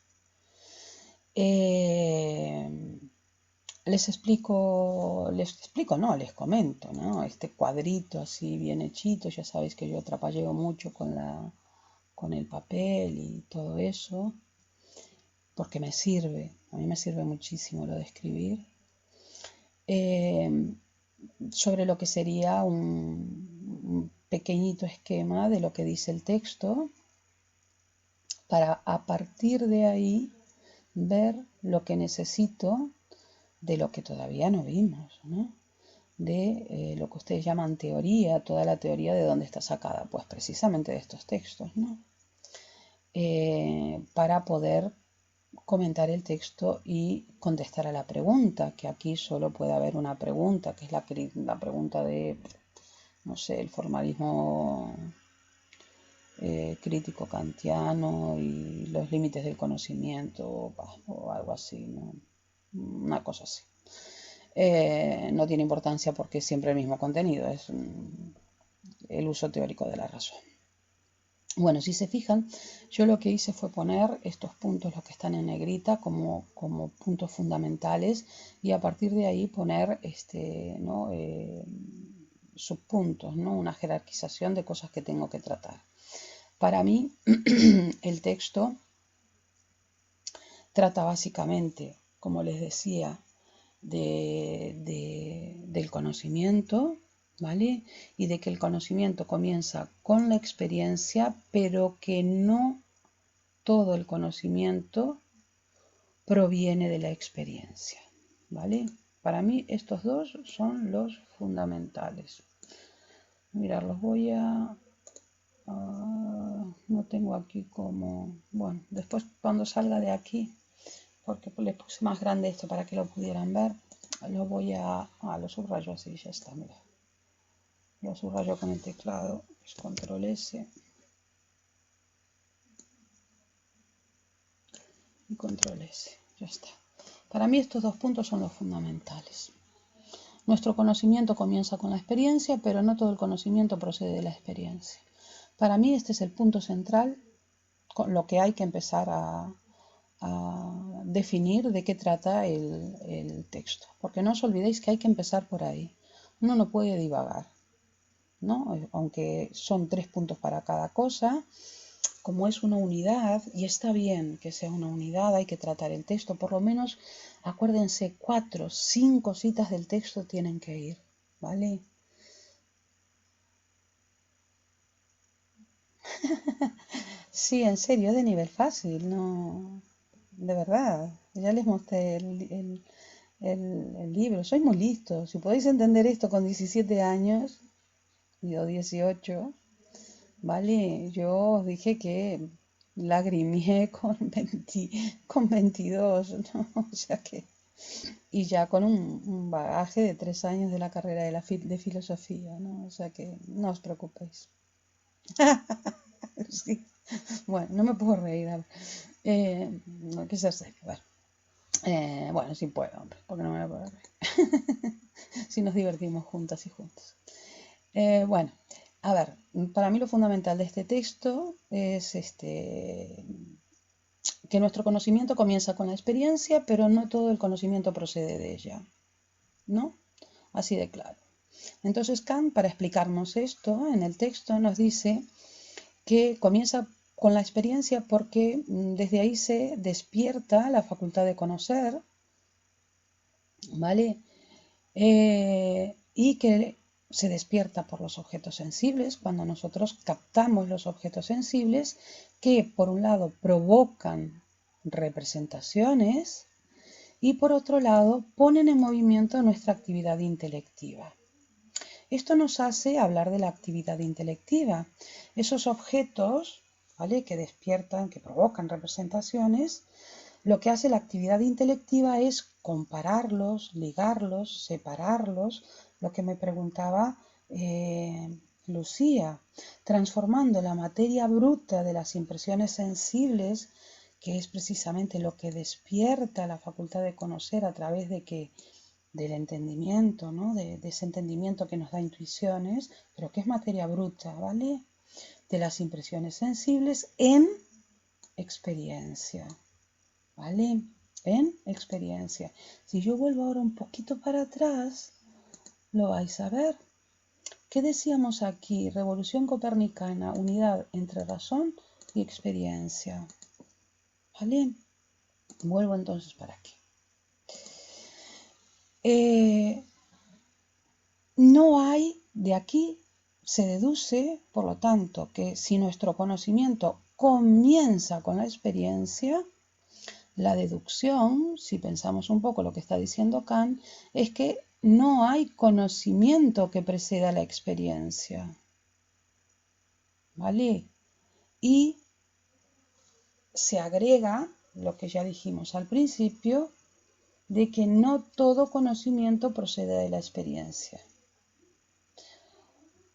Les comento, ¿no? Este cuadrito así bien hechito, ya sabéis que yo trapalleo mucho con el papel y todo eso. porque me sirve, a mí me sirve muchísimo lo de escribir, sobre lo que sería un pequeñito esquema de lo que dice el texto, para a partir de ahí ver lo que necesito de lo que todavía no vimos, ¿no? De lo que ustedes llaman teoría, toda la teoría de dónde está sacada, pues precisamente de estos textos, ¿no? Para poder comentar el texto y contestar a la pregunta, que aquí solo puede haber una pregunta, que es la pregunta de, no sé, el formalismo crítico kantiano y los límites del conocimiento o algo así, ¿no? Una cosa así. No tiene importancia porque es siempre el mismo contenido, es el uso teórico de la razón. Bueno, si se fijan, yo lo que hice fue poner estos puntos, los que están en negrita, como puntos fundamentales, y a partir de ahí poner ¿no? Subpuntos, ¿no? Una jerarquización de cosas que tengo que tratar. Para mí, el texto trata básicamente, como les decía, del conocimiento, ¿vale? Y de que el conocimiento comienza con la experiencia, pero que no todo el conocimiento proviene de la experiencia, ¿vale? Para mí estos dos son los fundamentales. Mirad, los voy a... no tengo aquí como... Bueno, después cuando salga de aquí, porque les puse más grande esto para que lo pudieran ver, lo voy a... lo subrayo así, ya está, mira. Lo subrayo con el teclado, es control S. Y control S, ya está. Para mí estos dos puntos son los fundamentales. Nuestro conocimiento comienza con la experiencia, pero no todo el conocimiento procede de la experiencia. Para mí este es el punto central, con lo que hay que empezar a definir de qué trata el texto. Porque no os olvidéis que hay que empezar por ahí. Uno no puede divagar, ¿no? Aunque son 3 puntos para cada cosa, como es una unidad, y está bien que sea una unidad, hay que tratar el texto, por lo menos acuérdense, 4, 5 citas del texto tienen que ir, ¿vale? Sí, en serio, es de nivel fácil, no, de verdad, ya les mostré el libro, sois muy listos, si podéis entender esto con 17 años, o 18, ¿vale? Yo os dije que lagrimié con 20, con 22, ¿no? O sea que... Y ya con un bagaje de 3 años de la carrera de filosofía, ¿no? O sea que no os preocupéis. Sí. Bueno, no me puedo reír. No hay que ser serio. Bueno, sí puedo, hombre, porque no me voy a poder reír. Si nos divertimos juntas y juntos. Bueno, a ver, para mí lo fundamental de este texto es que nuestro conocimiento comienza con la experiencia, pero no todo el conocimiento procede de ella, ¿no? Así de claro. Entonces Kant, para explicarnos esto en el texto, nos dice que comienza con la experiencia porque desde ahí se despierta la facultad de conocer, ¿vale? Y que se despierta por los objetos sensibles, cuando nosotros captamos los objetos sensibles que por un lado provocan representaciones y por otro lado ponen en movimiento nuestra actividad intelectiva. Esto nos hace hablar de la actividad intelectiva. Esos objetos, ¿vale?, que despiertan, que provocan representaciones, lo que hace la actividad intelectiva es compararlos, ligarlos, separarlos, lo que me preguntaba Lucía, transformando la materia bruta de las impresiones sensibles, que es precisamente lo que despierta la facultad de conocer a través de que del entendimiento, ¿no? De ese entendimiento que nos da intuiciones, pero que es materia bruta, ¿vale? De las impresiones sensibles en experiencia, ¿vale? En experiencia. Si yo vuelvo ahora un poquito para atrás, lo vais a ver. ¿Qué decíamos aquí? Revolución copernicana, unidad entre razón y experiencia, ¿vale? Vuelvo entonces para aquí. No hay, de aquí se deduce, por lo tanto, que si nuestro conocimiento comienza con la experiencia, la deducción, si pensamos un poco lo que está diciendo Kant, es que no hay conocimiento que preceda la experiencia. ¿Vale? Y se agrega lo que ya dijimos al principio, de que no todo conocimiento procede de la experiencia.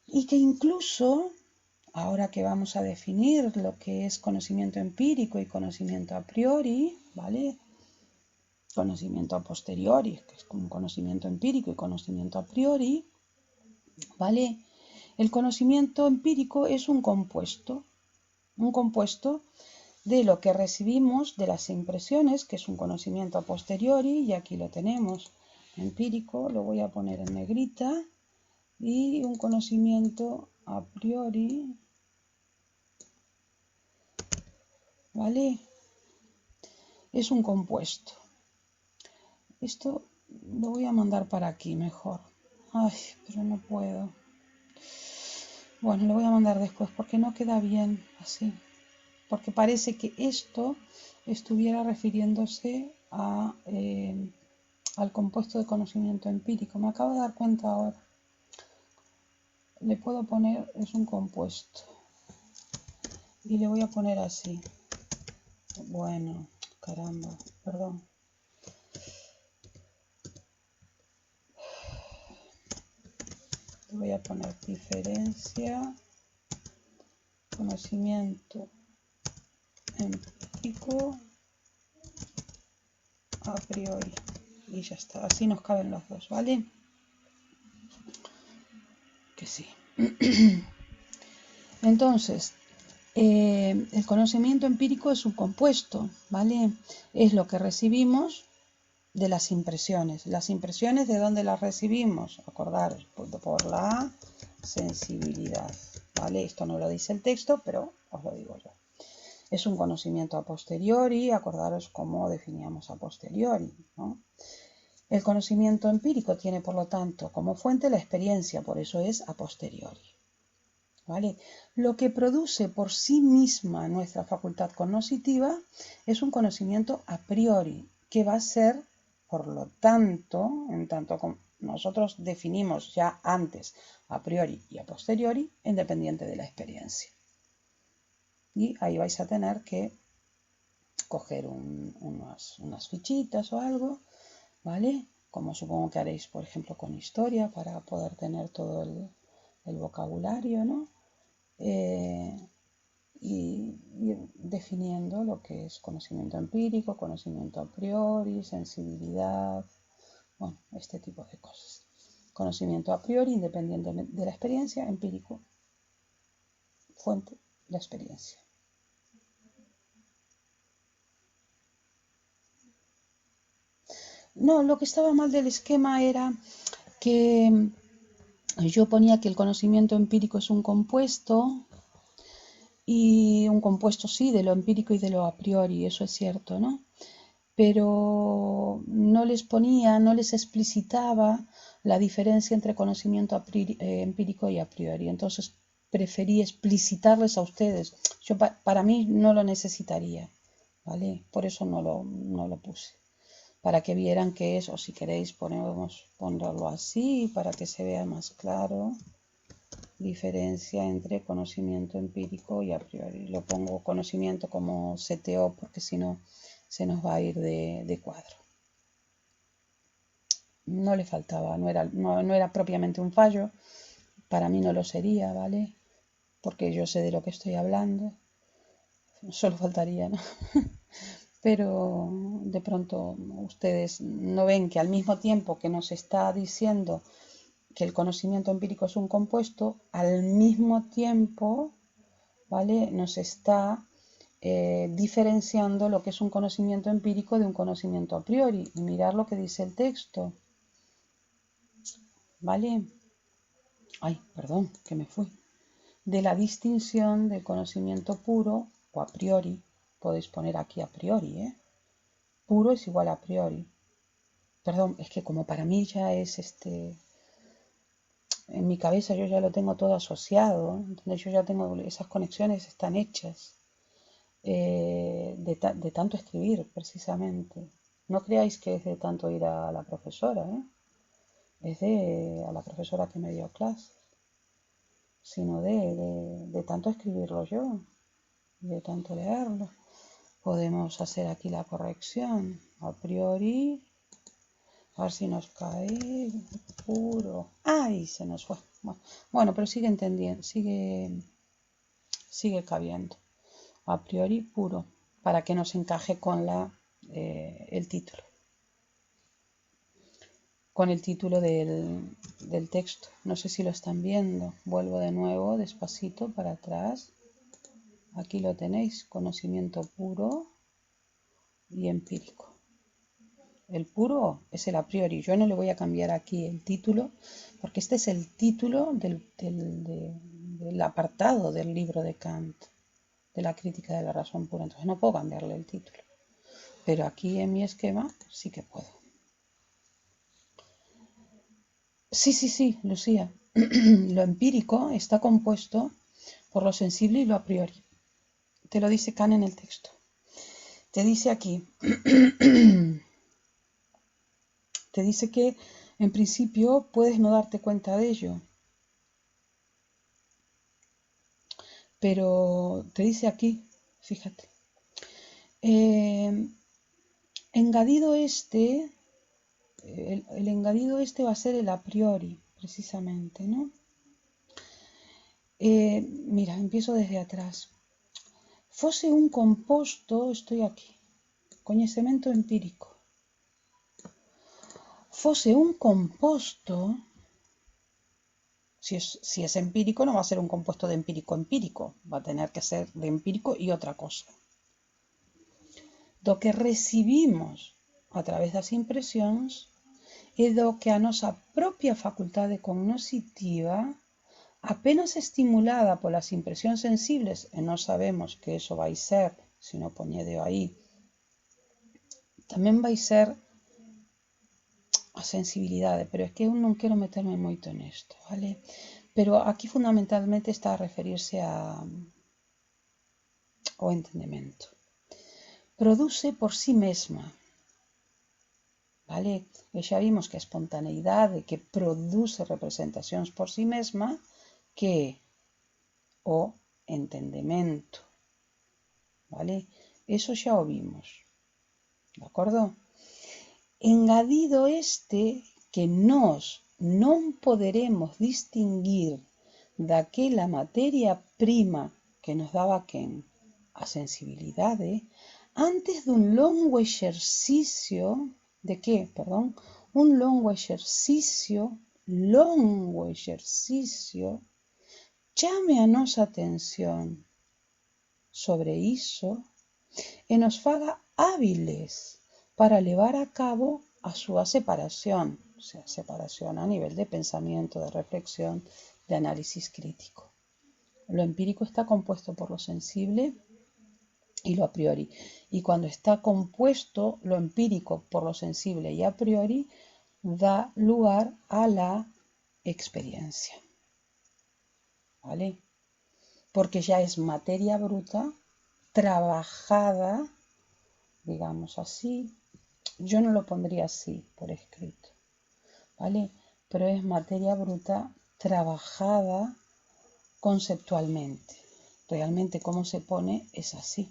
Y que incluso, ahora que vamos a definir lo que es conocimiento empírico y conocimiento a priori, ¿vale? Conocimiento a posteriori, que es como conocimiento empírico y conocimiento a priori, ¿vale? El conocimiento empírico es un compuesto de lo que recibimos de las impresiones, que es un conocimiento a posteriori, y aquí lo tenemos, empírico, lo voy a poner en negrita, y un conocimiento a priori, ¿vale? Es un compuesto. Esto lo voy a mandar para aquí mejor. Ay, pero no puedo. Bueno, lo voy a mandar después porque no queda bien así. Porque parece que esto estuviera refiriéndose al compuesto de conocimiento empírico. Me acabo de dar cuenta ahora. Le puedo poner, es un compuesto. Y le voy a poner así. Bueno, caramba, perdón. Le voy a poner diferencia, conocimiento empírico a priori. Y ya está, así nos caben los dos, ¿vale? Que sí. Entonces, el conocimiento empírico es un compuesto, ¿vale? Es lo que recibimos de las impresiones. Las impresiones, ¿de dónde las recibimos? Acordaros, por la sensibilidad, ¿vale? Esto no lo dice el texto, pero os lo digo yo. Es un conocimiento a posteriori, acordaros cómo definíamos a posteriori, ¿no? El conocimiento empírico tiene, por lo tanto, como fuente la experiencia, por eso es a posteriori. ¿Vale? Lo que produce por sí misma nuestra facultad cognitiva es un conocimiento a priori, que va a ser, por lo tanto, en tanto como nosotros definimos ya antes a priori y a posteriori, independiente de la experiencia. Y ahí vais a tener que coger unas fichitas o algo, ¿vale? Como supongo que haréis, por ejemplo, con historia, para poder tener todo el vocabulario, ¿no? Y ir definiendo lo que es conocimiento empírico, conocimiento a priori, sensibilidad, bueno, este tipo de cosas. Conocimiento a priori, independiente de la experiencia, empírico, fuente, la experiencia. No, lo que estaba mal del esquema era que yo ponía que el conocimiento empírico es un compuesto, y un compuesto sí, de lo empírico y de lo a priori, eso es cierto, ¿no? Pero no les ponía, no les explicitaba la diferencia entre conocimiento empírico y a priori. Entonces preferí explicitarles a ustedes. Yo para mí no lo necesitaría, ¿vale? Por eso no lo puse. Para que vieran qué es, o si queréis podemos ponerlo así para que se vea más claro. Diferencia entre conocimiento empírico y a priori. Lo pongo conocimiento como CTO porque si no se nos va a ir de cuadro. No le faltaba, no era propiamente un fallo, para mí no lo sería, ¿vale? Porque yo sé de lo que estoy hablando, solo faltaría, ¿no? Pero de pronto ustedes no ven que al mismo tiempo que nos está diciendo que el conocimiento empírico es un compuesto, al mismo tiempo, ¿vale? Nos está diferenciando lo que es un conocimiento empírico de un conocimiento a priori. Y mirar lo que dice el texto, ¿vale? Ay, perdón, que me fui. De la distinción del conocimiento puro o a priori. Podéis poner aquí a priori, ¿eh? puro es igual a priori. Perdón, es que como para mí ya es en mi cabeza yo ya lo tengo todo asociado, entonces yo ya tengo esas conexiones están hechas de tanto escribir precisamente. No creáis que es de tanto ir a la profesora, ¿eh? Es de a la profesora que me dio clase, sino de tanto escribirlo yo y de tanto leerlo. Podemos hacer aquí la corrección a priori. A ver si nos cae puro. ¡Ay! Se nos fue. Bueno, pero sigue entendiendo, sigue cabiendo. A priori puro, para que nos encaje con el título. Con el título del texto. No sé si lo están viendo. Vuelvo de nuevo, despacito, para atrás. Aquí lo tenéis, conocimiento puro y empírico. El puro es el a priori. Yo no le voy a cambiar aquí el título, porque este es el título del apartado del libro de Kant, de la crítica de la razón pura. Entonces no puedo cambiarle el título. Pero aquí en mi esquema sí que puedo. Sí, Lucía. Lo empírico está compuesto por lo sensible y lo a priori. Te lo dice Kant en el texto. Te dice aquí, te dice que en principio puedes no darte cuenta de ello, pero te dice aquí, fíjate, engadido el engadido va a ser el a priori, precisamente, ¿no? Mira, empiezo desde atrás. Fose un composto, estoy aquí, conocimiento empírico. Fose un composto, si es empírico, no va a ser un compuesto de empírico, va a tener que ser de empírico y otra cosa. Do que recibimos a través das impresións é do que a nosa propia facultade cognoscitiva, apenas estimulada polas impresións sensibles, e non sabemos que eso vai ser, se non poñedeo aí, tamén vai ser a sensibilidade, pero é que eu non quero meterme moito nesto, vale? Pero aquí fundamentalmente está a referirse ao entendemento. Produce por sí mesma, vale? E xa vimos que a espontaneidade que produce representacións por sí mesma, que é o entendemento, vale? Eso xa o vimos, de acordo? Engadido que nós non poderemos distinguir daquela materia prima que nos daba quen? A sensibilidade, antes dun longo exercicio de que, perdón, un longo exercicio chame a nosa atención sobre iso e nos faga hábiles para levar a cabo a súa separación, o sea, separación a nivel de pensamiento, de reflexión, de análisis crítico. Lo empírico está compuesto por lo sensible y lo a priori. Y cuando está compuesto lo empírico por lo sensible y a priori, da lugar a la experiencia. ¿Vale? Porque ya es materia bruta, trabajada, digamos así. Yo no lo pondría así por escrito, ¿vale? Pero es materia bruta trabajada conceptualmente. Realmente cómo se pone es así.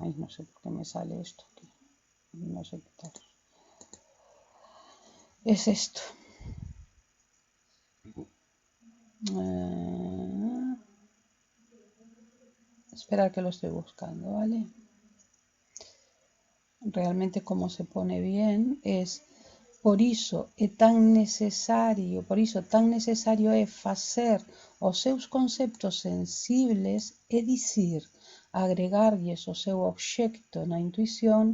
Ay, no sé por qué me sale esto aquí. No sé qué tal. Es esto. Esperar que lo estoy buscando, ¿vale? Realmente como se pone bien es por iso tan necesario é facer os seus conceptos sensibles, é dicir, agregarlles o seu obxecto na intuición,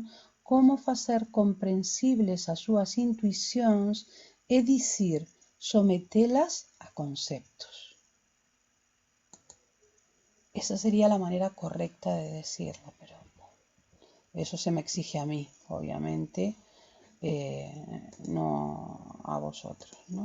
como facer comprensibles as súas intuicións, é dicir, sometelas a conceptos. Esa sería la manera correcta de decirlo, pero Eso se me exige a mí, obviamente, no a vosotros, ¿no?